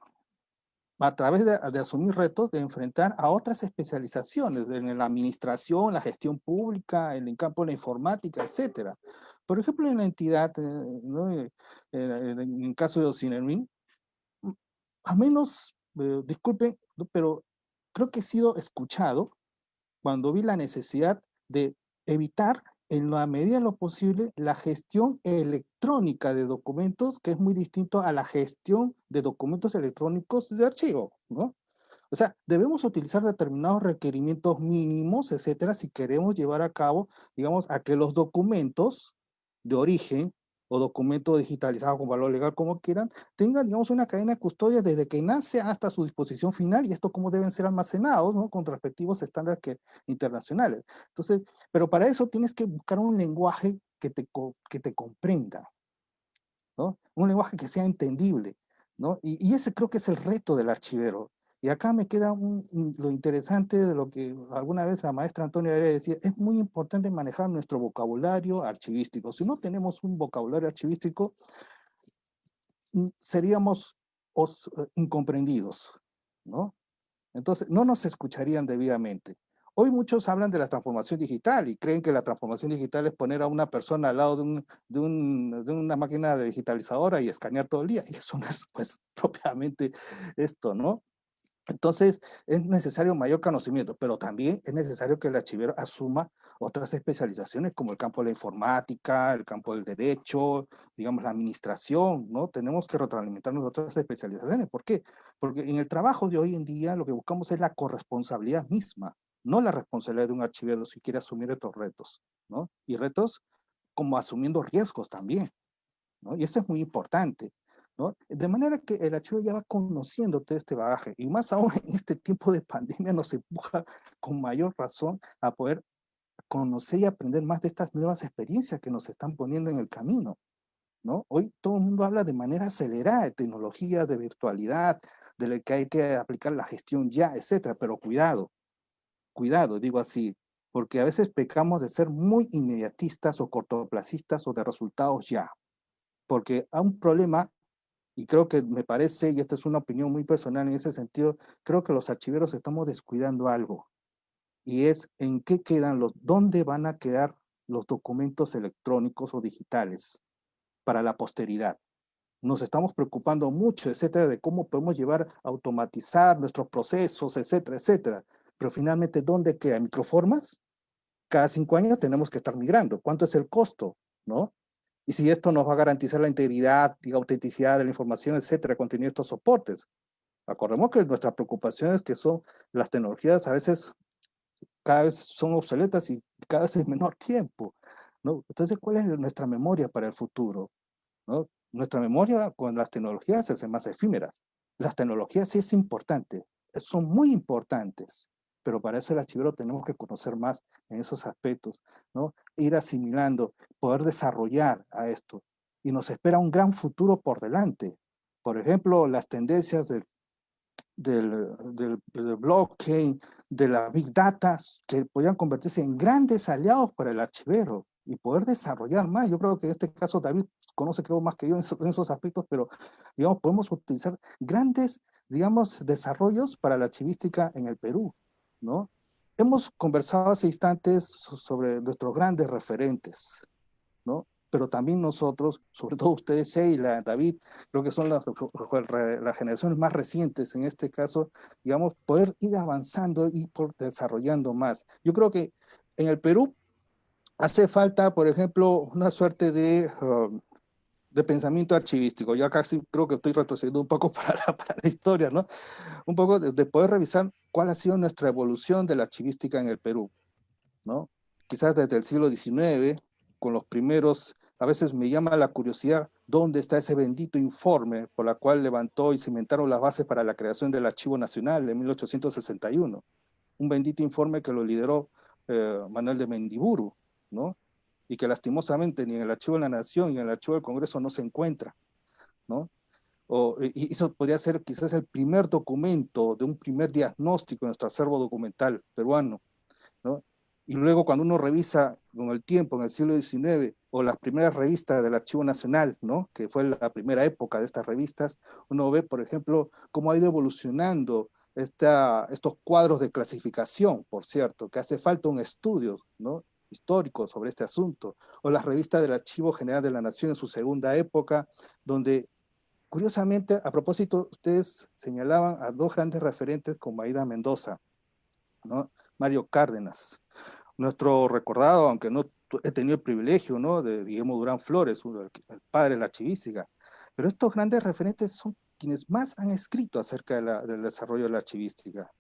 a través de asumir retos, de enfrentar a otras especializaciones en la administración, la gestión pública, en el campo de la informática, etcétera. Por ejemplo, en la entidad, ¿no? En el caso de Ocinenuin, a menos, disculpen, pero creo que he sido escuchado cuando vi la necesidad de evitar en la medida de lo posible la gestión electrónica de documentos, que es muy distinto a la gestión de documentos electrónicos de archivo, ¿no? O sea, debemos utilizar determinados requerimientos mínimos, etcétera, si queremos llevar a cabo, digamos, a que los documentos de origen o documentos digitalizados con valor legal, como quieran, tengan, digamos, una cadena de custodia desde que nace hasta su disposición final y esto cómo deben ser almacenados, ¿no? Con respectivos estándares internacionales. Entonces, pero para eso tienes que buscar un lenguaje que te comprenda, ¿no? Un lenguaje que sea entendible, ¿no? Y ese creo que es el reto del archivero. Y acá me queda lo interesante de lo que alguna vez la maestra Antonia Heredia decía, es muy importante manejar nuestro vocabulario archivístico. Si no tenemos un vocabulario archivístico, seríamos incomprendidos, ¿no? Entonces, no nos escucharían debidamente. Hoy muchos hablan de la transformación digital y creen que la transformación digital es poner a una persona al lado de una máquina digitalizadora y escanear todo el día. Y eso no es, pues, propiamente esto, ¿no? Entonces, es necesario mayor conocimiento, pero también es necesario que el archivero asuma otras especializaciones como el campo de la informática, el campo del derecho, digamos, la administración, ¿no? Tenemos que retroalimentarnos de otras especializaciones. ¿Por qué? Porque en el trabajo de hoy en día lo que buscamos es la corresponsabilidad misma, no la responsabilidad de un archivero si quiere asumir estos retos, ¿no? Y retos como asumiendo riesgos también, ¿no? Y esto es muy importante, ¿no? De manera que el archivo ya va conociendo todo este bagaje, y más aún en este tiempo de pandemia nos empuja con mayor razón a poder conocer y aprender más de estas nuevas experiencias que nos están poniendo en el camino, ¿no? Hoy todo el mundo habla de manera acelerada de tecnología, de virtualidad, de lo que hay que aplicar la gestión ya, etcétera, pero cuidado, cuidado, digo así, porque a veces pecamos de ser muy inmediatistas o cortoplacistas o de resultados ya, porque a un problema, y creo que me parece, y esta es una opinión muy personal en ese sentido, creo que los archiveros estamos descuidando algo, y es en qué quedan dónde van a quedar los documentos electrónicos o digitales para la posteridad. Nos estamos preocupando mucho, etcétera, de cómo podemos llevar a automatizar nuestros procesos, etcétera, etcétera. Pero finalmente, ¿dónde queda? ¿Microformas? Cada 5 años tenemos que estar migrando. ¿Cuánto es el costo? ¿No? Y si esto nos va a garantizar la integridad y autenticidad de la información, etcétera, contenido estos soportes. Acordemos que nuestras preocupaciones que son las tecnologías a veces cada vez son obsoletas y cada vez en menor tiempo, ¿no? Entonces, ¿cuál es nuestra memoria para el futuro? ¿No? Nuestra memoria con las tecnologías se hacen más efímeras. Las tecnologías sí es importante, son muy importantes, pero para eso el archivero tenemos que conocer más en esos aspectos, ¿no? Ir asimilando, poder desarrollar a esto. Y nos espera un gran futuro por delante. Por ejemplo, las tendencias del blockchain, de la big data, que podrían convertirse en grandes aliados para el archivero y poder desarrollar más. Yo creo que en este caso David conoce creo más que yo en esos aspectos, pero digamos, podemos utilizar grandes, digamos, desarrollos para la archivística en el Perú, ¿no? Hemos conversado hace instantes sobre nuestros grandes referentes, ¿no? Pero también nosotros, sobre todo ustedes, Sheila, David, creo que son las generaciones más recientes en este caso, digamos, poder ir avanzando y por desarrollando más. Yo creo que en el Perú hace falta, por ejemplo, una suerte de pensamiento archivístico. Yo casi creo que estoy retrocediendo un poco para la historia, ¿no? Un poco de poder revisar cuál ha sido nuestra evolución de la archivística en el Perú, ¿no? Quizás desde el siglo XIX, con los primeros, a veces me llama la curiosidad, ¿dónde está ese bendito informe por la cual levantó y cimentaron las bases para la creación del Archivo Nacional en 1861? Un bendito informe que lo lideró Manuel de Mendiburu, ¿no? Y que lastimosamente ni en el Archivo de la Nación ni en el Archivo del Congreso no se encuentra, ¿no? Y eso podría ser quizás el primer documento de un primer diagnóstico de nuestro acervo documental peruano, ¿no? Y luego cuando uno revisa con el tiempo, en el siglo XIX, o las primeras revistas del Archivo Nacional, ¿no? Que fue la primera época de estas revistas, uno ve, por ejemplo, cómo ha ido evolucionando estos cuadros de clasificación, por cierto, que hace falta un estudio, ¿no? Histórico sobre este asunto, o las revistas del Archivo General de la Nación en su segunda época, donde curiosamente, a propósito, ustedes señalaban a dos grandes referentes como Aida Mendoza, ¿no? Mario Cárdenas, nuestro recordado, aunque no he tenido el privilegio, ¿no? De Guillermo Durán Flores, el padre de la archivística, pero estos grandes referentes son quienes más han escrito acerca del desarrollo de la archivística,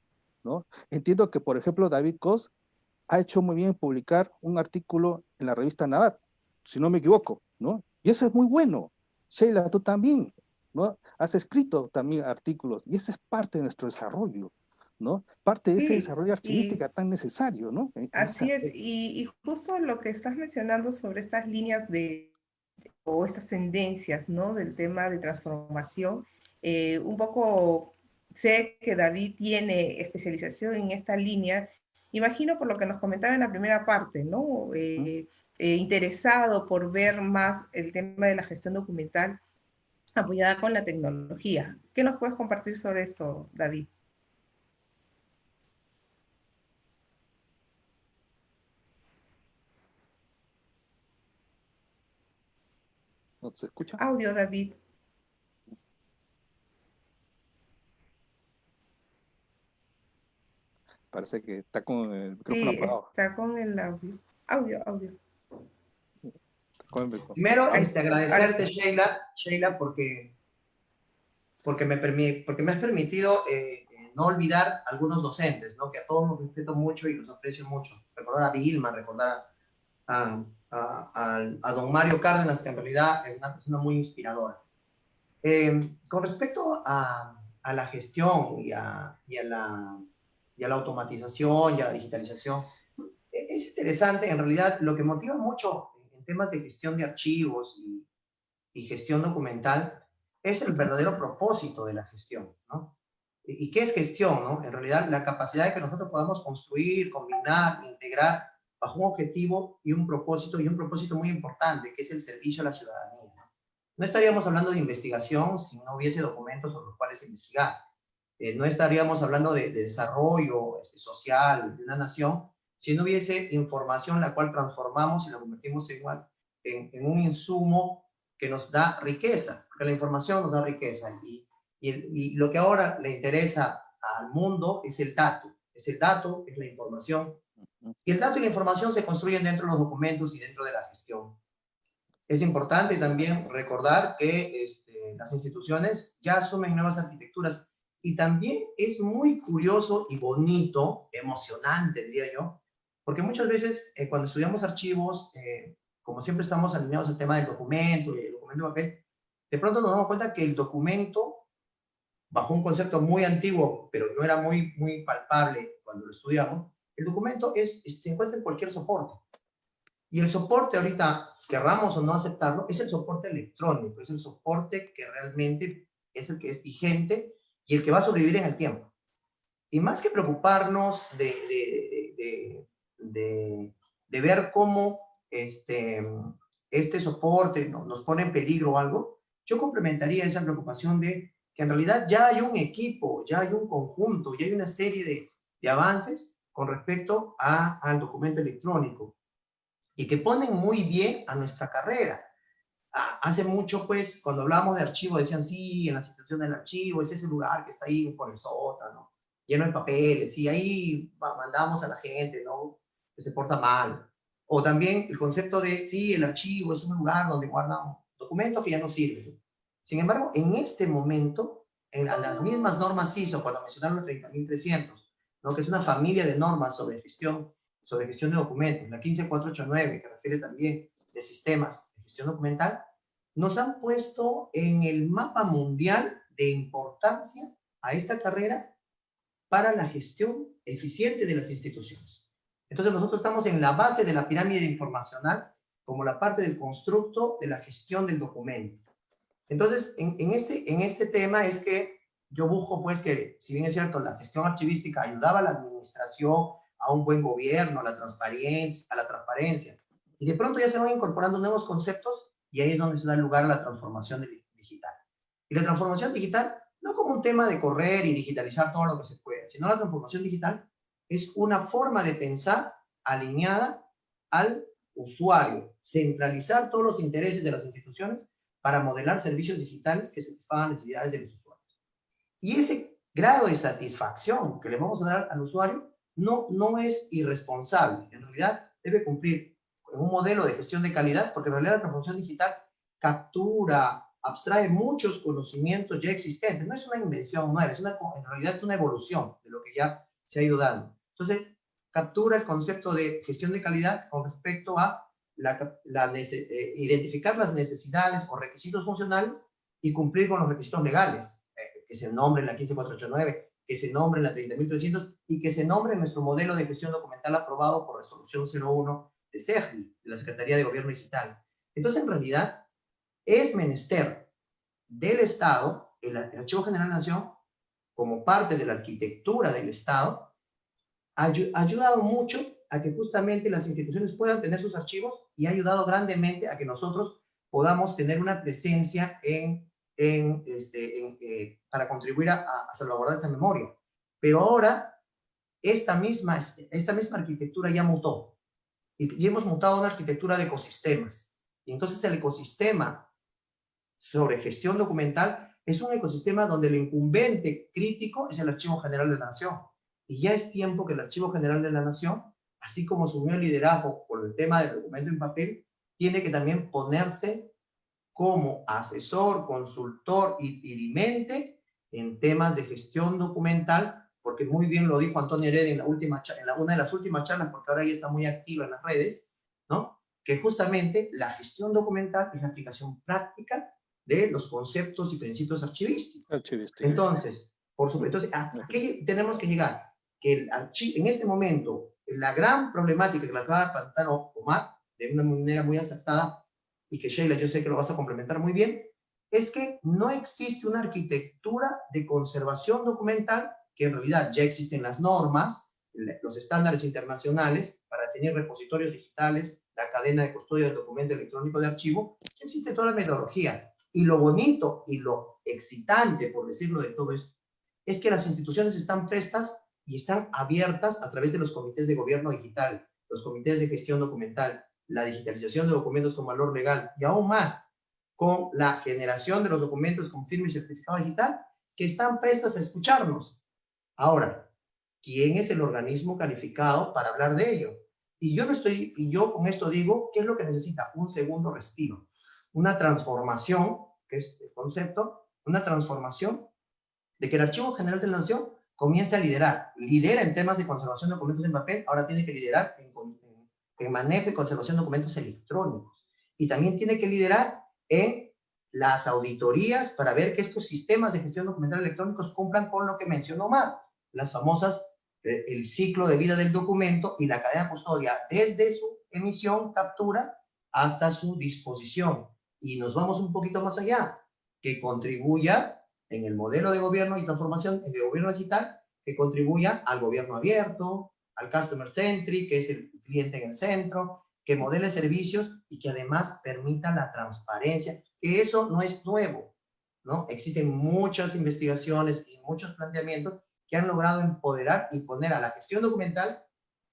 ¿no? Entiendo que, por ejemplo, David Cos ha hecho muy bien publicar un artículo en la revista Navat, si no me equivoco, ¿no? Y eso es muy bueno. Sheila, tú también, ¿no? Has escrito también artículos, y esa es parte de nuestro desarrollo, ¿no? Parte de ese Sí, desarrollo y archivística tan necesario, ¿no? En ese así es. aspecto. Y justo lo que estás mencionando sobre estas líneas o estas tendencias, ¿no? Del tema de transformación, un poco sé que David tiene especialización en esta línea, imagino por lo que nos comentaba en la primera parte, ¿no? ¿Mm? Interesado por ver más el tema de la gestión documental apoyada con la tecnología. ¿Qué nos puedes compartir sobre esto, David? ¿No se escucha? Audio, David. Parece que está con el micrófono Sí, apagado. está con el audio. Audio, audio. Sí, está con el micrófono. Primero, Ahí, ahora agradecerte, sí. Sheila, porque me has permitido no olvidar algunos docentes, ¿no? Que a todos los respeto mucho y los aprecio mucho. Recordar a Vilma, recordar a don Mario Cárdenas, que en realidad es una persona muy inspiradora. Con respecto a la gestión y a la automatización y a la digitalización, es interesante, en realidad, lo que motiva mucho en temas de gestión de archivos y gestión documental es el verdadero propósito de la gestión, ¿no? ¿Y qué es gestión, no? En realidad, la capacidad de que nosotros podamos construir, combinar, integrar bajo un objetivo y un propósito muy importante, que es el servicio a la ciudadanía. No estaríamos hablando de investigación si no hubiese documentos sobre los cuales investigar. No estaríamos hablando de desarrollo social de una nación si no hubiese información la cual transformamos y la convertimos en un insumo que nos da riqueza, porque la información nos da riqueza. Y lo que ahora le interesa al mundo es el dato. Es el dato, es la información. Y el dato y la información se construyen dentro de los documentos y dentro de la gestión. Es importante también recordar que las instituciones ya asumen nuevas arquitecturas y también es muy curioso y bonito, emocionante, diría yo, porque muchas veces cuando estudiamos archivos, como siempre estamos alineados al tema del documento y el documento de papel, de pronto nos damos cuenta que el documento, bajo un concepto muy antiguo, pero no era muy palpable cuando lo estudiamos, el documento se encuentra en cualquier soporte. Y el soporte ahorita, querramos o no aceptarlo, es el soporte electrónico, es el soporte que realmente es el que es vigente y el que va a sobrevivir en el tiempo. Y más que preocuparnos de ver cómo este soporte nos pone en peligro o algo, yo complementaría esa preocupación de que en realidad ya hay un equipo, ya hay un conjunto, ya hay una serie de avances con respecto al documento electrónico y que ponen muy bien a nuestra carrera. Hace mucho, pues, cuando hablamos de archivo, decían, sí, en la situación del archivo, es ese lugar que está ahí por el sótano, lleno de papeles, y ahí mandamos a la gente, ¿no?, que se porta mal. O también el concepto de, sí, el archivo es un lugar donde guardan documentos que ya no sirven. Sin embargo, en este momento, en las mismas normas ISO, cuando mencionaron los 30.300, ¿no?, que es una familia de normas sobre gestión de documentos, la 15489, que refiere también de sistemas de gestión documental, nos han puesto en el mapa mundial de importancia a esta carrera para la gestión eficiente de las instituciones. Entonces nosotros estamos en la base de la pirámide informacional como la parte del constructo de la gestión del documento. Entonces, en este tema es que yo busco, pues, que si bien es cierto, la gestión archivística ayudaba a la administración, a un buen gobierno, a la transparencia, y de pronto ya se van incorporando nuevos conceptos y ahí es donde se da lugar a la transformación digital. Y la transformación digital, no como un tema de correr y digitalizar todo lo que se puede, sino la transformación digital es una forma de pensar alineada al usuario, centralizar todos los intereses de las instituciones para modelar servicios digitales que satisfagan las necesidades de los usuarios. Y ese grado de satisfacción que le vamos a dar al usuario no es irresponsable. En realidad debe cumplir con un modelo de gestión de calidad, porque en realidad la transformación digital captura, abstrae muchos conocimientos ya existentes. No es una invención nueva, en realidad es una evolución de lo que ya se ha ido dando. Entonces, captura el concepto de gestión de calidad con respecto a identificar las necesidades o requisitos funcionales y cumplir con los requisitos legales, que se nombre en la 15489, que se nombre en la 30.300 y que se nombre en nuestro modelo de gestión documental aprobado por resolución 01 de SEGDI, de la Secretaría de Gobierno Digital. Entonces, en realidad, es menester del Estado, el Archivo General de la Nación, como parte de la arquitectura del Estado, ha ayudado mucho a que justamente las instituciones puedan tener sus archivos y ha ayudado grandemente a que nosotros podamos tener una presencia para contribuir a salvaguardar esta memoria. Pero ahora, esta misma arquitectura ya mutó y hemos mutado a una arquitectura de ecosistemas. Y entonces el ecosistema sobre gestión documental es un ecosistema donde el incumbente crítico es el Archivo General de la Nación. Y ya es tiempo que el Archivo General de la Nación, así como asumió el liderazgo por el tema del documento en papel, tiene que también ponerse como asesor, consultor y dirimente en temas de gestión documental, porque muy bien lo dijo Antonio Heredia en una de las últimas charlas, porque ahora ella está muy activa en las redes, ¿no?, que justamente la gestión documental es la aplicación práctica de los conceptos y principios archivísticos. Entonces, por supuesto, ¿a qué tenemos que llegar? Que en este momento, la gran problemática que la acaba de plantear Omar, de una manera muy acertada, y que Sheila, yo sé que lo vas a complementar muy bien, es que no existe una arquitectura de conservación documental, que en realidad ya existen las normas, los estándares internacionales para definir repositorios digitales, la cadena de custodia del documento electrónico de archivo, ya existe toda la metodología. Y lo bonito y lo excitante, por decirlo de todo esto, es que las instituciones están prestas y están abiertas a través de los comités de gobierno digital, los comités de gestión documental, la digitalización de documentos con valor legal y aún más con la generación de los documentos con firma y certificado digital, que están prestas a escucharnos. Ahora, ¿quién es el organismo calificado para hablar de ello? Y yo con esto digo, ¿qué es lo que necesita? Un segundo respiro. una transformación, que es el concepto, una transformación de que el Archivo General de la Nación comience a liderar. Lidera en temas de conservación de documentos en papel, ahora tiene que liderar en manejo y conservación de documentos electrónicos. Y también tiene que liderar en las auditorías para ver que estos sistemas de gestión documental electrónicos cumplan con lo que mencionó Omar, las famosas, el ciclo de vida del documento y la cadena custodia desde su emisión, captura, hasta su disposición. Y nos vamos un poquito más allá, que contribuya en el modelo de gobierno y transformación de gobierno digital, que contribuya al gobierno abierto, al customer centric, que es el cliente en el centro, que modele servicios y que además permita la transparencia, que eso no es nuevo, ¿no? Existen muchas investigaciones y muchos planteamientos que han logrado empoderar y poner a la gestión documental,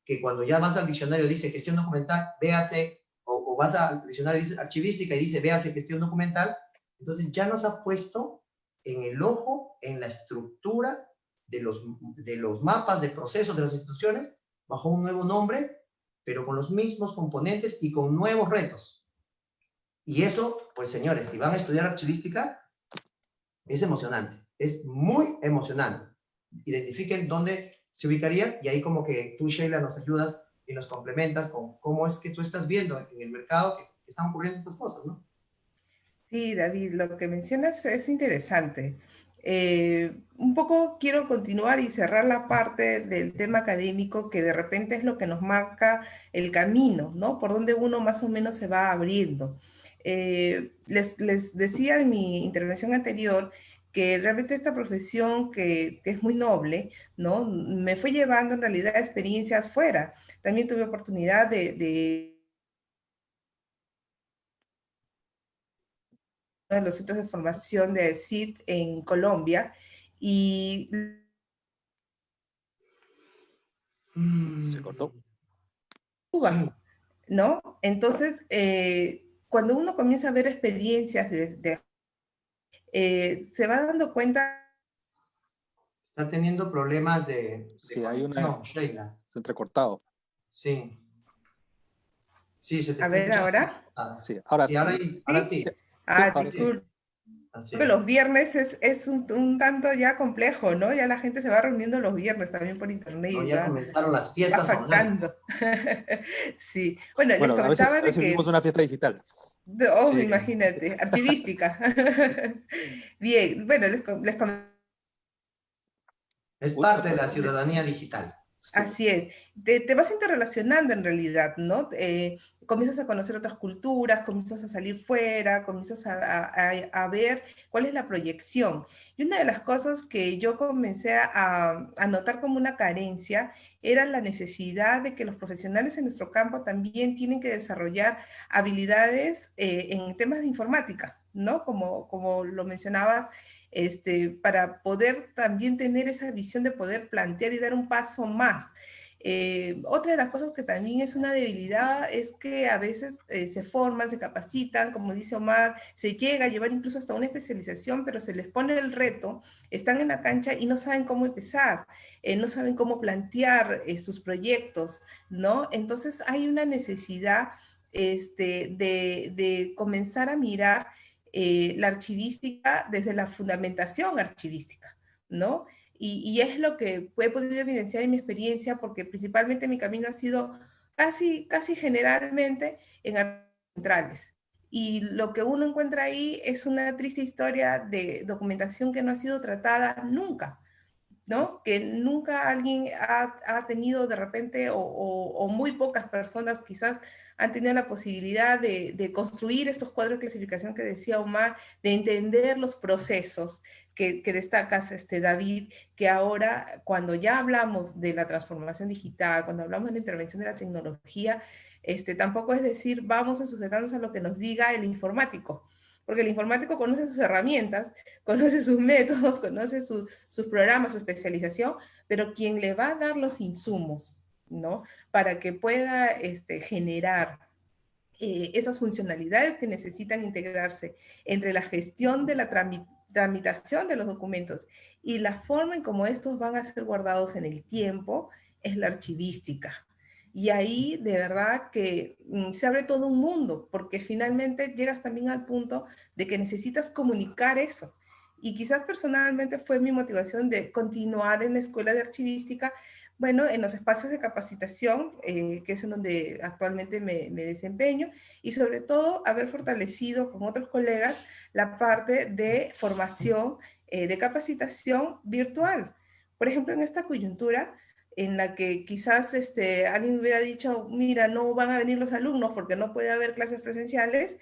que cuando ya vas al diccionario dice gestión documental, véase, o vas al diccionario y dice archivística y dice véase gestión documental, entonces ya nos ha puesto en el ojo, en la estructura de los mapas de procesos de las instituciones, bajo un nuevo nombre, pero con los mismos componentes y con nuevos retos. Y eso, pues señores, si van a estudiar archivística, es emocionante, es muy emocionante. Identifiquen dónde se ubicarían y ahí como que tú, Sheila, nos ayudas y nos complementas con cómo es que tú estás viendo en el mercado que están ocurriendo estas cosas, ¿no? Sí, David, lo que mencionas es interesante. Un poco quiero continuar y cerrar la parte del tema académico que de repente es lo que nos marca el camino, ¿no? Por donde uno más o menos se va abriendo. Les decía en mi intervención anterior que realmente esta profesión que es muy noble, ¿no? Me fue llevando en realidad a experiencias fuera. También tuve oportunidad de uno de los centros de formación de CID en Colombia y Se cortó. Sí. Cuba, ¿no? Entonces, cuando uno comienza a ver experiencias se va dando cuenta. Está teniendo problemas de Sí, hay conexión, Sheila. entrecortado. Sí. Sí, se te A está ver escuchando. ahora. Sí, ahora Sí, ahora, sí. ahora ¿Sí? sí. Sí, ahora sí. Disculpe. Así Que es. los viernes es un tanto ya complejo, ¿no? Ya la gente se va reuniendo los viernes también por internet ¿No? y Ya va comenzaron las fiestas online. afectando. Sí. Bueno, les Bueno, comentaba a de veces vivimos que, una fiesta digital. oh, Sí. imagínate, archivística. Bien, bueno, les comentaba. Es Uy, parte de la ciudadanía digital. sí. Así es, te vas interrelacionando en realidad, ¿no? Comienzas a conocer otras culturas, comienzas a salir fuera, comienzas a ver cuál es la proyección. Y una de las cosas que yo comencé a notar como una carencia era la necesidad de que los profesionales en nuestro campo también tienen que desarrollar habilidades en temas de informática, ¿no? Como lo mencionabas, para poder también tener esa visión de poder plantear y dar un paso más. Otra de las cosas que también es una debilidad es que a veces se forman, se capacitan, como dice Omar, se llega a llevar incluso hasta una especialización, pero se les pone el reto, están en la cancha y no saben cómo empezar, no saben cómo plantear sus proyectos, ¿no? Entonces hay una necesidad de comenzar a mirar la archivística desde la fundamentación archivística, ¿no? Y es lo que he podido evidenciar en mi experiencia, porque principalmente mi camino ha sido casi generalmente en archivos centrales. Y lo que uno encuentra ahí es una triste historia de documentación que no ha sido tratada nunca, ¿no? Que nunca alguien ha tenido de repente, o muy pocas personas quizás han tenido la posibilidad de construir estos cuadros de clasificación que decía Omar, de entender los procesos que destacas, David, que ahora cuando ya hablamos de la transformación digital, cuando hablamos de la intervención de la tecnología, tampoco es decir, vamos a sujetarnos a lo que nos diga el informático, porque el informático conoce sus herramientas, conoce sus métodos, conoce sus programas, su especialización, pero quien le va a dar los insumos, ¿no? Para que pueda generar esas funcionalidades que necesitan integrarse entre la gestión de la tramitación de los documentos y la forma en cómo estos van a ser guardados en el tiempo, es la archivística. Y ahí de verdad que se abre todo un mundo, porque finalmente llegas también al punto de que necesitas comunicar eso. Y quizás personalmente fue mi motivación de continuar en la escuela de archivística, bueno, en los espacios de capacitación, que es en donde actualmente me desempeño, y sobre todo haber fortalecido con otros colegas la parte de formación, de capacitación virtual. Por ejemplo, en esta coyuntura en la que quizás alguien hubiera dicho, mira, no van a venir los alumnos porque no puede haber clases presenciales,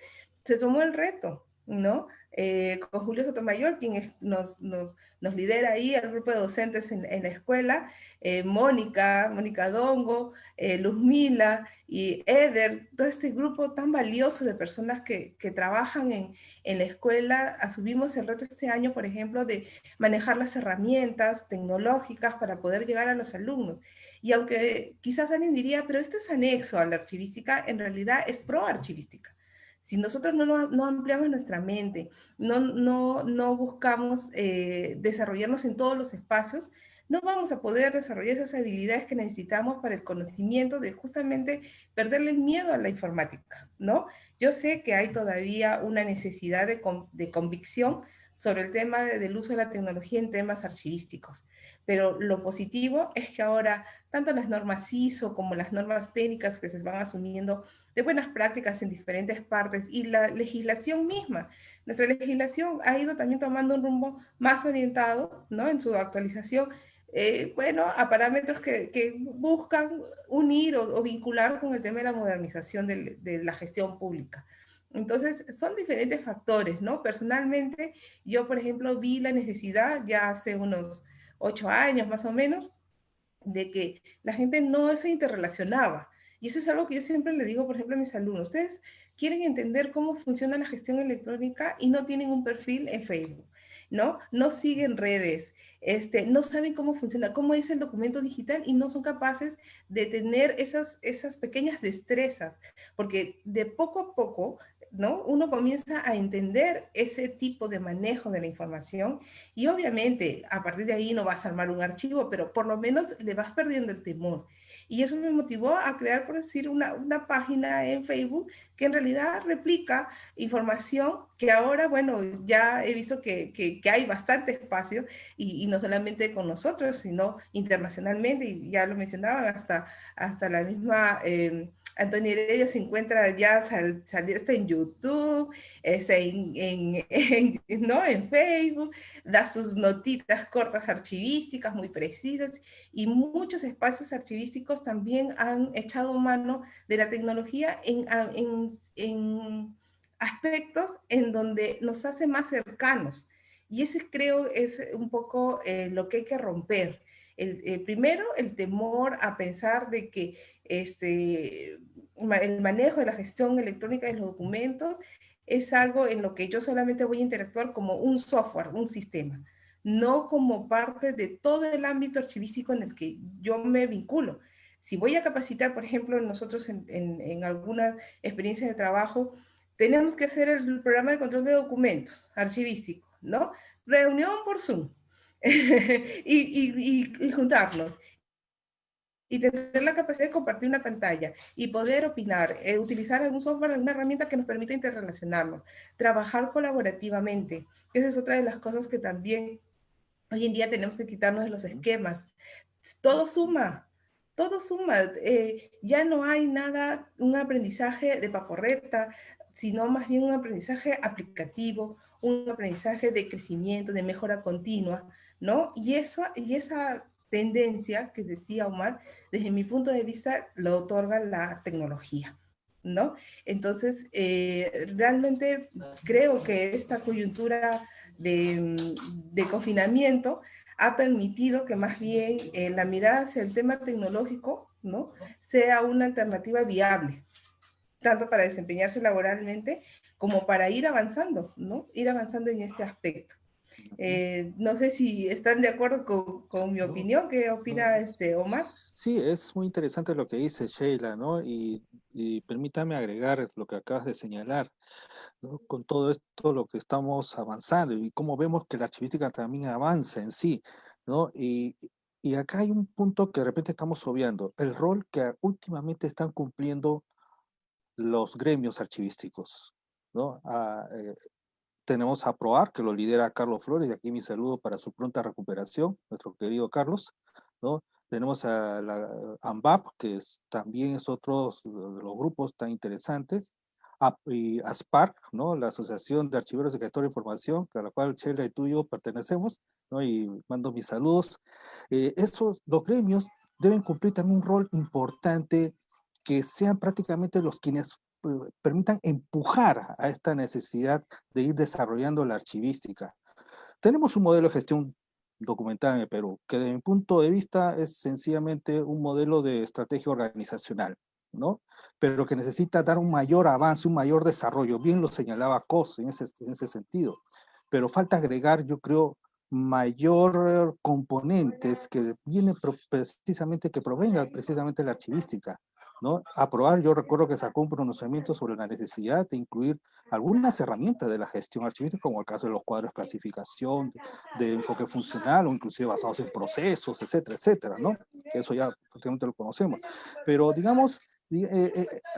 se tomó el reto, ¿no? Con Julio Sotomayor, quien nos lidera ahí al grupo de docentes en la escuela, Mónica Dongo, Luzmila y Eder, todo este grupo tan valioso de personas que trabajan en la escuela, asumimos el reto este año, por ejemplo, de manejar las herramientas tecnológicas para poder llegar a los alumnos. Y aunque quizás alguien diría, pero esto es anexo a la archivística, en realidad es pro archivística. Si nosotros no ampliamos nuestra mente, no buscamos desarrollarnos en todos los espacios, no vamos a poder desarrollar esas habilidades que necesitamos para el conocimiento de justamente perderle el miedo a la informática, ¿no? Yo sé que hay todavía una necesidad de convicción sobre el tema del uso de la tecnología en temas archivísticos, pero lo positivo es que ahora tanto las normas ISO como las normas técnicas que se van asumiendo de buenas prácticas en diferentes partes y la legislación misma. Nuestra legislación ha ido también tomando un rumbo más orientado, ¿no? En su actualización, bueno, a parámetros que buscan unir o vincular con el tema de la modernización de la gestión pública. Entonces, son diferentes factores, ¿no? Personalmente, yo, por ejemplo, vi la necesidad ya hace unos 8 años más o menos, de que la gente no se interrelacionaba. Y eso es algo que yo siempre le digo, por ejemplo, a mis alumnos. Ustedes quieren entender cómo funciona la gestión electrónica y no tienen un perfil en Facebook, ¿no? No siguen redes, no saben cómo funciona, cómo es el documento digital y no son capaces de tener esas pequeñas destrezas, porque de poco a poco, ¿no? Uno comienza a entender ese tipo de manejo de la información y obviamente a partir de ahí no vas a armar un archivo, pero por lo menos le vas perdiendo el temor. Y eso me motivó a crear, por decir, una página en Facebook que en realidad replica información que ahora, bueno, ya he visto que hay bastante espacio y no solamente con nosotros, sino internacionalmente, y ya lo mencionaban, hasta la misma Antonia Heredia se encuentra ya, está en YouTube, está ¿no? En Facebook, da sus notitas cortas archivísticas muy precisas y muchos espacios archivísticos también han echado mano de la tecnología en aspectos en donde nos hace más cercanos. Y ese creo es un poco lo que hay que romper. Primero, el temor a pensar de que el manejo de la gestión electrónica de los documentos es algo en lo que yo solamente voy a interactuar como un software, un sistema, no como parte de todo el ámbito archivístico en el que yo me vinculo. Si voy a capacitar, por ejemplo, nosotros en algunas experiencias de trabajo, tenemos que hacer el programa de control de documentos archivístico, ¿no? Reunión por Zoom y juntarnos y tener la capacidad de compartir una pantalla y poder opinar, utilizar algún software, alguna herramienta que nos permita interrelacionarnos, trabajar colaborativamente. Esa es otra de las cosas que también hoy en día tenemos que quitarnos de los esquemas. Todo suma, todo suma. Ya no hay nada, un aprendizaje de paporreta, sino más bien un aprendizaje aplicativo, un aprendizaje de crecimiento, de mejora continua, ¿no? Y esa tendencia que decía Omar, desde mi punto de vista, lo otorga la tecnología, ¿no? Entonces, realmente creo que esta coyuntura de confinamiento ha permitido que más bien la mirada hacia el tema tecnológico, ¿no? Sea una alternativa viable, tanto para desempeñarse laboralmente como para ir avanzando, ¿no? Ir avanzando en este aspecto. No sé si están de acuerdo con mi opinión. ¿Qué opina Omar? Sí, es muy interesante lo que dice Sheila, ¿no? Y permítame agregar lo que acabas de señalar, ¿no? Con todo esto, lo que estamos avanzando y cómo vemos que la archivística también avanza en sí, ¿no? Y acá hay un punto que de repente estamos obviando, el rol que últimamente están cumpliendo los gremios archivísticos, ¿no? Tenemos a PROAR, que lo lidera Carlos Flores, y aquí mi saludo para su pronta recuperación, nuestro querido Carlos, ¿no? Tenemos a la ANBAP, que también es otro de los grupos tan interesantes, y ASPARC, ¿no? La Asociación de Archiveros y Gestores de Información, a la cual Sheila y tú y yo pertenecemos, ¿no? Y mando mis saludos. Los gremios deben cumplir también un rol importante, que sean prácticamente los quienes permitan empujar a esta necesidad de ir desarrollando la archivística. Tenemos un modelo de gestión documental en el Perú, que desde mi punto de vista es sencillamente un modelo de estrategia organizacional, ¿no? Pero que necesita dar un mayor avance, un mayor desarrollo. Bien lo señalaba Cos en ese sentido. Pero falta agregar, yo creo, mayor componentes que vienen precisamente, que provengan precisamente de la archivística, ¿no? Aprobar, yo recuerdo que sacó un pronunciamiento sobre la necesidad de incluir algunas herramientas de la gestión archivística, como el caso de los cuadros de clasificación, de enfoque funcional, o inclusive basados en procesos, etcétera, etcétera, ¿no? Eso ya prácticamente lo conocemos. Pero, digamos,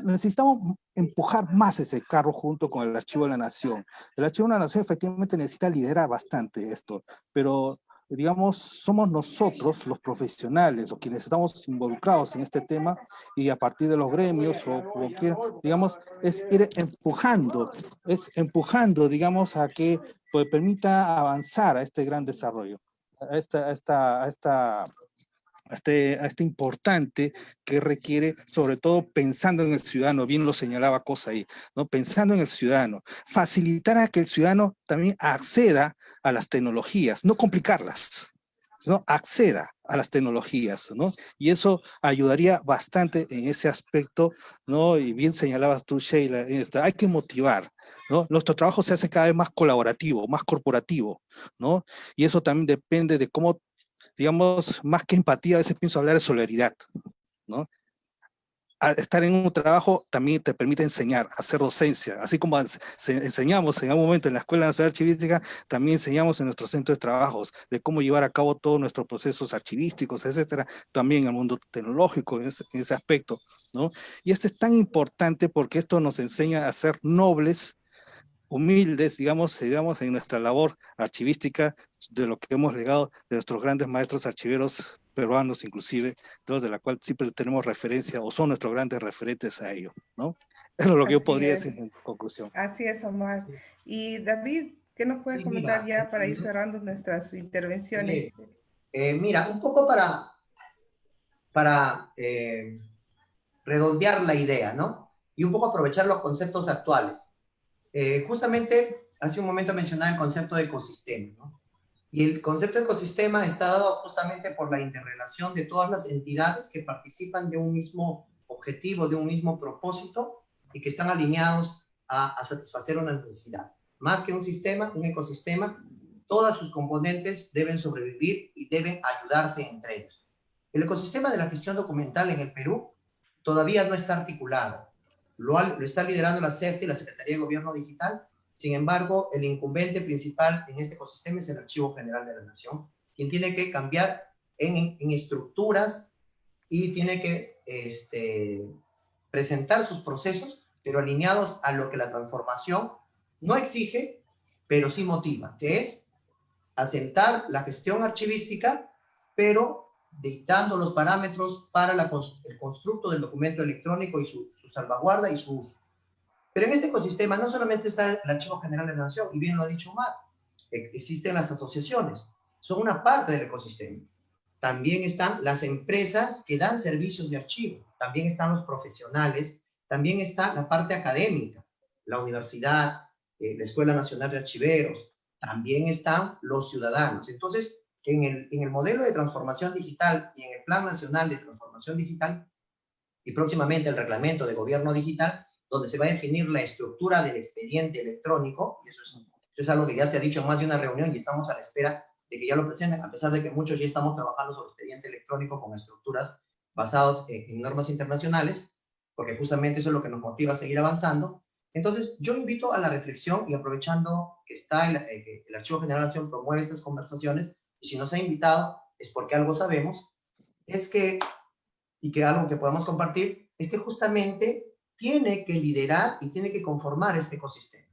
necesitamos empujar más ese carro junto con el Archivo de la Nación. El Archivo de la Nación efectivamente necesita liderar bastante esto, pero digamos, somos nosotros los profesionales o quienes estamos involucrados en este tema, y a partir de los gremios o como quieran, digamos, es ir empujando, digamos, a que pues, permita avanzar a este gran desarrollo, a este importante que requiere, sobre todo pensando en el ciudadano, bien lo señalaba Cosa ahí, ¿no? Pensando en el ciudadano, facilitar a que el ciudadano también acceda a las tecnologías, no complicarlas, ¿no? Acceda a las tecnologías, ¿no? Y eso ayudaría bastante en ese aspecto, ¿no? Y bien señalabas tú, Sheila, hay que motivar, ¿no? Nuestro trabajo se hace cada vez más colaborativo, más corporativo, ¿no? Y eso también depende de cómo, digamos, más que empatía, a veces pienso hablar de solidaridad, ¿no? Estar en un trabajo también te permite enseñar, hacer docencia, así como enseñamos en algún momento en la Escuela Nacional Archivística, también enseñamos en nuestros centros de trabajos de cómo llevar a cabo todos nuestros procesos archivísticos, etcétera, también en el mundo tecnológico, en ese aspecto, ¿no? Y esto es tan importante porque esto nos enseña a ser nobles, humildes, digamos, en nuestra labor archivística, de lo que hemos legado de nuestros grandes maestros archiveros peruanos, inclusive, todos de la cual siempre tenemos referencia, o son nuestros grandes referentes a ello, ¿no? Eso es lo que yo podría decir en conclusión. Así es, Omar. Y David, ¿qué nos puedes comentar ya para ir cerrando nuestras intervenciones? Mira, un poco para redondear la idea, ¿no? Y un poco aprovechar los conceptos actuales. Justamente, hace un momento mencionaba el concepto de ecosistema, ¿no? Y el concepto de ecosistema está dado justamente por la interrelación de todas las entidades que participan de un mismo objetivo, de un mismo propósito, y que están alineados a satisfacer una necesidad. Más que un sistema, un ecosistema, todas sus componentes deben sobrevivir y deben ayudarse entre ellos. El ecosistema de la gestión documental en el Perú todavía no está articulado. Lo está liderando la CEFDI, la Secretaría de Gobierno Digital. Sin embargo, el incumbente principal en este ecosistema es el Archivo General de la Nación, quien tiene que cambiar en estructuras y tiene que presentar sus procesos, pero alineados a lo que la transformación no exige, pero sí motiva, que es asentar la gestión archivística, pero dictando los parámetros para el constructo del documento electrónico y su salvaguarda y su uso. Pero en este ecosistema no solamente está el Archivo General de la Nación, y bien lo ha dicho Omar, existen las asociaciones, son una parte del ecosistema. También están las empresas que dan servicios de archivo, también están los profesionales, también está la parte académica, la universidad, la Escuela Nacional de Archiveros, también están los ciudadanos. Entonces, en el modelo de transformación digital y en el Plan Nacional de Transformación Digital, y próximamente el Reglamento de Gobierno Digital, donde se va a definir la estructura del expediente electrónico, y eso es algo que ya se ha dicho en más de una reunión y estamos a la espera de que ya lo presenten, a pesar de que muchos ya estamos trabajando sobre expediente electrónico con estructuras basadas en normas internacionales, porque justamente eso es lo que nos motiva a seguir avanzando. Entonces, yo invito a la reflexión, y aprovechando que está el Archivo General de la Nación promueve estas conversaciones, y si nos ha invitado, es porque algo sabemos, es que, y que algo que podamos compartir, es que justamente tiene que liderar y tiene que conformar este ecosistema.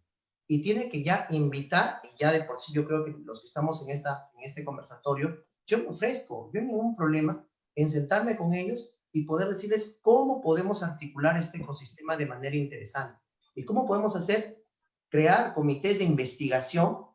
Y tiene que ya invitar, y ya de por sí yo creo que los que estamos en este conversatorio, yo me ofrezco, yo no tengo ningún problema en sentarme con ellos y poder decirles cómo podemos articular este ecosistema de manera interesante. Y cómo podemos crear comités de investigación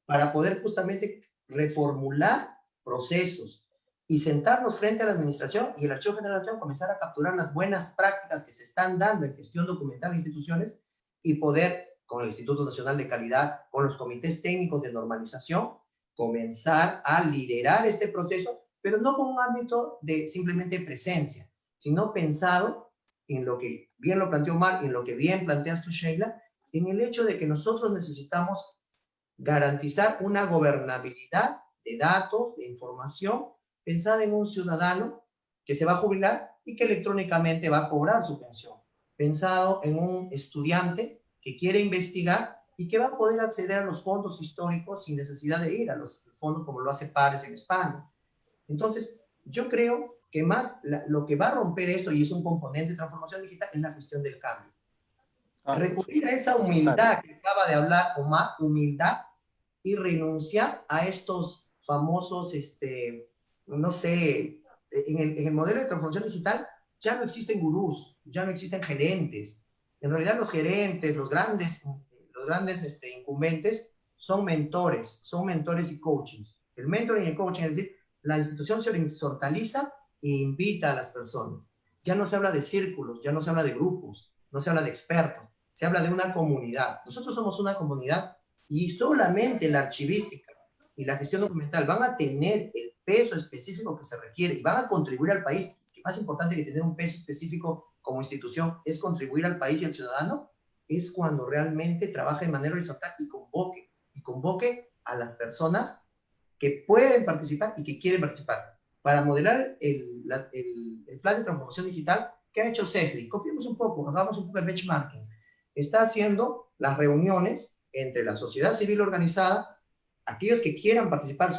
para poder justamente reformular procesos y sentarnos frente a la administración y el Archivo General de la Nación comenzar a capturar las buenas prácticas que se están dando en gestión documental de instituciones y poder, con el Instituto Nacional de Calidad, con los comités técnicos de normalización, comenzar a liderar este proceso, pero no con un ámbito de simplemente presencia, sino pensado en lo que bien lo planteó Omar y en lo que bien planteas tú, Sheila, en el hecho de que nosotros necesitamos garantizar una gobernabilidad de datos, de información, pensada en un ciudadano que se va a jubilar y que electrónicamente va a cobrar su pensión. Pensado en un estudiante que quiere investigar y que va a poder acceder a los fondos históricos sin necesidad de ir a los fondos como lo hace Pares en España. Entonces, yo creo que más lo que va a romper esto, y es un componente de transformación digital, es la gestión del cambio. Recurrir a esa humildad que acaba de hablar Omar, humildad, y renunciar a estos famosos, no sé, en el modelo de transformación digital ya no existen gurús, ya no existen gerentes. En realidad los gerentes, los grandes incumbentes son mentores y coaches. El mentoring y el coaching, es decir, la institución se horizontaliza e invita a las personas. Ya no se habla de círculos, ya no se habla de grupos, no se habla de expertos, se habla de una comunidad. Nosotros somos una comunidad y solamente la archivística y la gestión documental van a tener el peso específico que se requiere y van a contribuir al país, que más importante que tener un peso específico como institución es contribuir al país y al ciudadano, es cuando realmente trabaje de manera horizontal y convoque a las personas que pueden participar y que quieren participar. Para modelar el plan de transformación digital que ha hecho CEFDI, copiemos un poco, hagamos un poco de benchmarking. Está haciendo las reuniones entre la sociedad civil organizada, aquellos que quieran participar,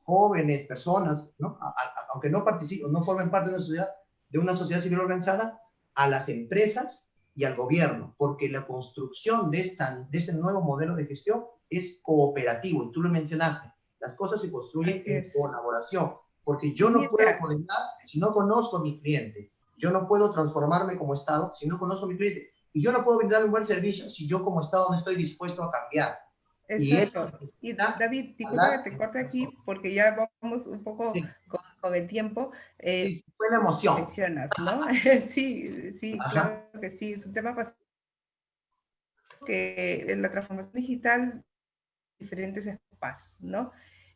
jóvenes, personas, ¿no? Aunque no participen, no formen parte de una sociedad civil organizada, a las empresas y al gobierno, porque la construcción de este nuevo modelo de gestión es cooperativo, y tú lo mencionaste, las cosas se construyen en colaboración, porque yo no puedo modelar si no conozco a mi cliente, yo no puedo transformarme como Estado si no conozco a mi cliente, y yo no puedo brindar un buen servicio si yo como Estado no estoy dispuesto a cambiar. Exacto. Y David, disculpa que te corte aquí porque ya vamos un poco con el tiempo. Sí, fue la emoción. Mencionas, ¿no? Sí, claro que sí. Es un tema que en la transformación digital, diferentes espacios, ¿no?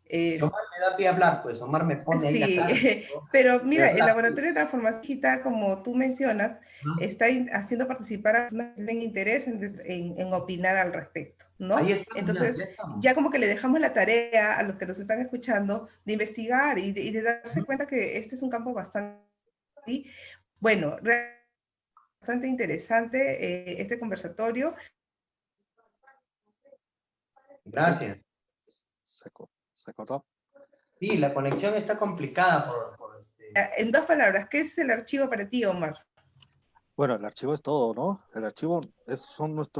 Omar me da pie a hablar, pues Omar me pone ahí atrás. Pero mira, el Laboratorio de Transformación Digital, como tú mencionas, está haciendo participar a personas que tienen interés en opinar al respecto, ¿no? Ahí estamos, entonces, ya como que le dejamos la tarea a los que nos están escuchando de investigar y de darse cuenta que este es un campo bastante, bueno, bastante interesante este conversatorio. Gracias. ¿Se cortó? Sí, la conexión está complicada En dos palabras, ¿qué es el archivo para ti, Omar? Bueno, el archivo es todo, ¿no? El archivo son los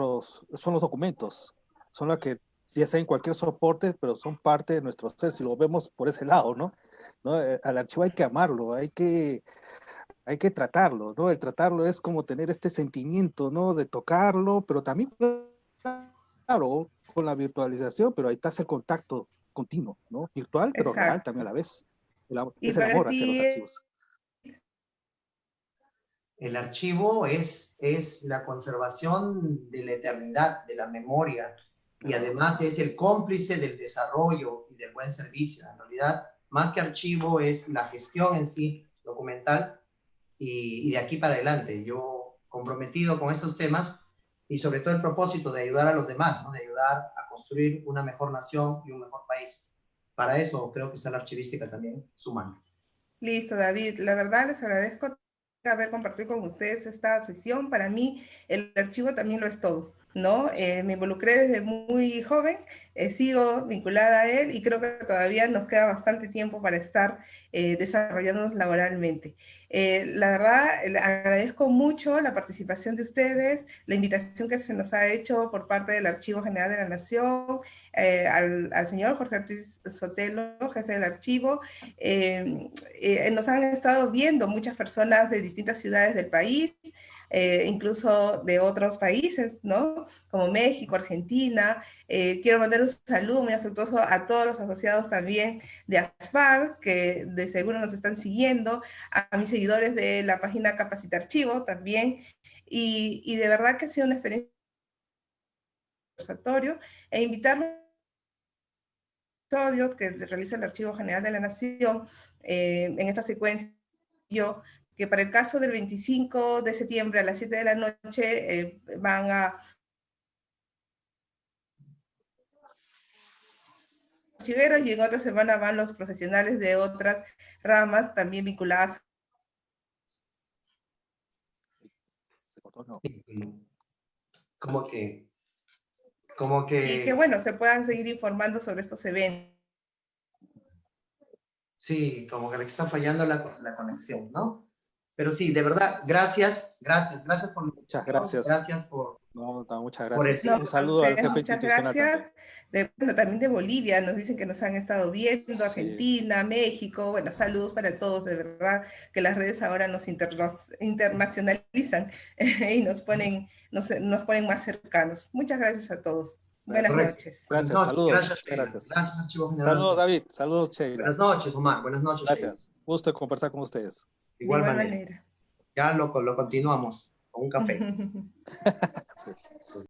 documentos, son los que ya sea en cualquier soporte, pero son parte de nuestro ser, si lo vemos por ese lado, ¿no? Al archivo hay que amarlo, hay que tratarlo, ¿no? El tratarlo es como tener este sentimiento, ¿no? De tocarlo, pero también, claro, con la virtualización, pero ahí está el contacto continuo, ¿no? Virtual, pero real también a la vez. Es el amor hacia los archivos. El archivo es la conservación de la eternidad, de la memoria, y además es el cómplice del desarrollo y del buen servicio. En realidad, más que archivo es la gestión en sí, documental, y de aquí para adelante. Yo comprometido con estos temas y sobre todo el propósito de ayudar a los demás, ¿no? De ayudar a construir una mejor nación y un mejor país. Para eso creo que está la archivística también sumando. Listo, David. La verdad les agradezco haber compartido con ustedes esta sesión. Para mí el archivo también lo es todo. ¿no? Me involucré desde muy joven, sigo vinculada a él y creo que todavía nos queda bastante tiempo para estar desarrollándonos laboralmente. La verdad, le agradezco mucho la participación de ustedes, la invitación que se nos ha hecho por parte del Archivo General de la Nación, al señor Jorge Ortiz Sotelo, jefe del archivo. Nos han estado viendo muchas personas de distintas ciudades del país, incluso de otros países, ¿no? Como México, Argentina. Quiero mandar un saludo muy afectuoso a todos los asociados también de ASPAR, que de seguro nos están siguiendo, a mis seguidores de la página Capacita Archivo también, y de verdad que ha sido una experiencia conversatorio, e invitarlos a episodios que realiza el Archivo General de la Nación en esta secuencia. Yo que para el caso del 25 de septiembre a las 7 de la noche van a archiveros y en otra semana van los profesionales de otras ramas también vinculadas. Sí, como que, Y que bueno, se puedan seguir informando sobre estos eventos. sí, como que le está fallando la conexión, ¿no? Pero sí, de verdad, gracias por la Muchas invitación, gracias. gracias por Muchas por el gracias. tiempo. Un saludo al jefe Muchas institucional gracias. también. Bueno, también de Bolivia, nos dicen que nos han estado viendo, Sí, Argentina, México. Bueno, saludos para todos, de verdad que las redes ahora nos internacionalizan y nos ponen más cercanos. Muchas gracias a todos. Buenas gracias. Correcto. noches. Buenas Gracias, noches, saludos. gracias, Sheila. Gracias. Gracias, Archivo General. Saludos, David. Saludos, Sheila. Buenas noches, Omar. Buenas noches, Sheila. Gracias. Gusto de conversar con ustedes. De De igual igual manera. manera. Ya lo continuamos con un café. Sí.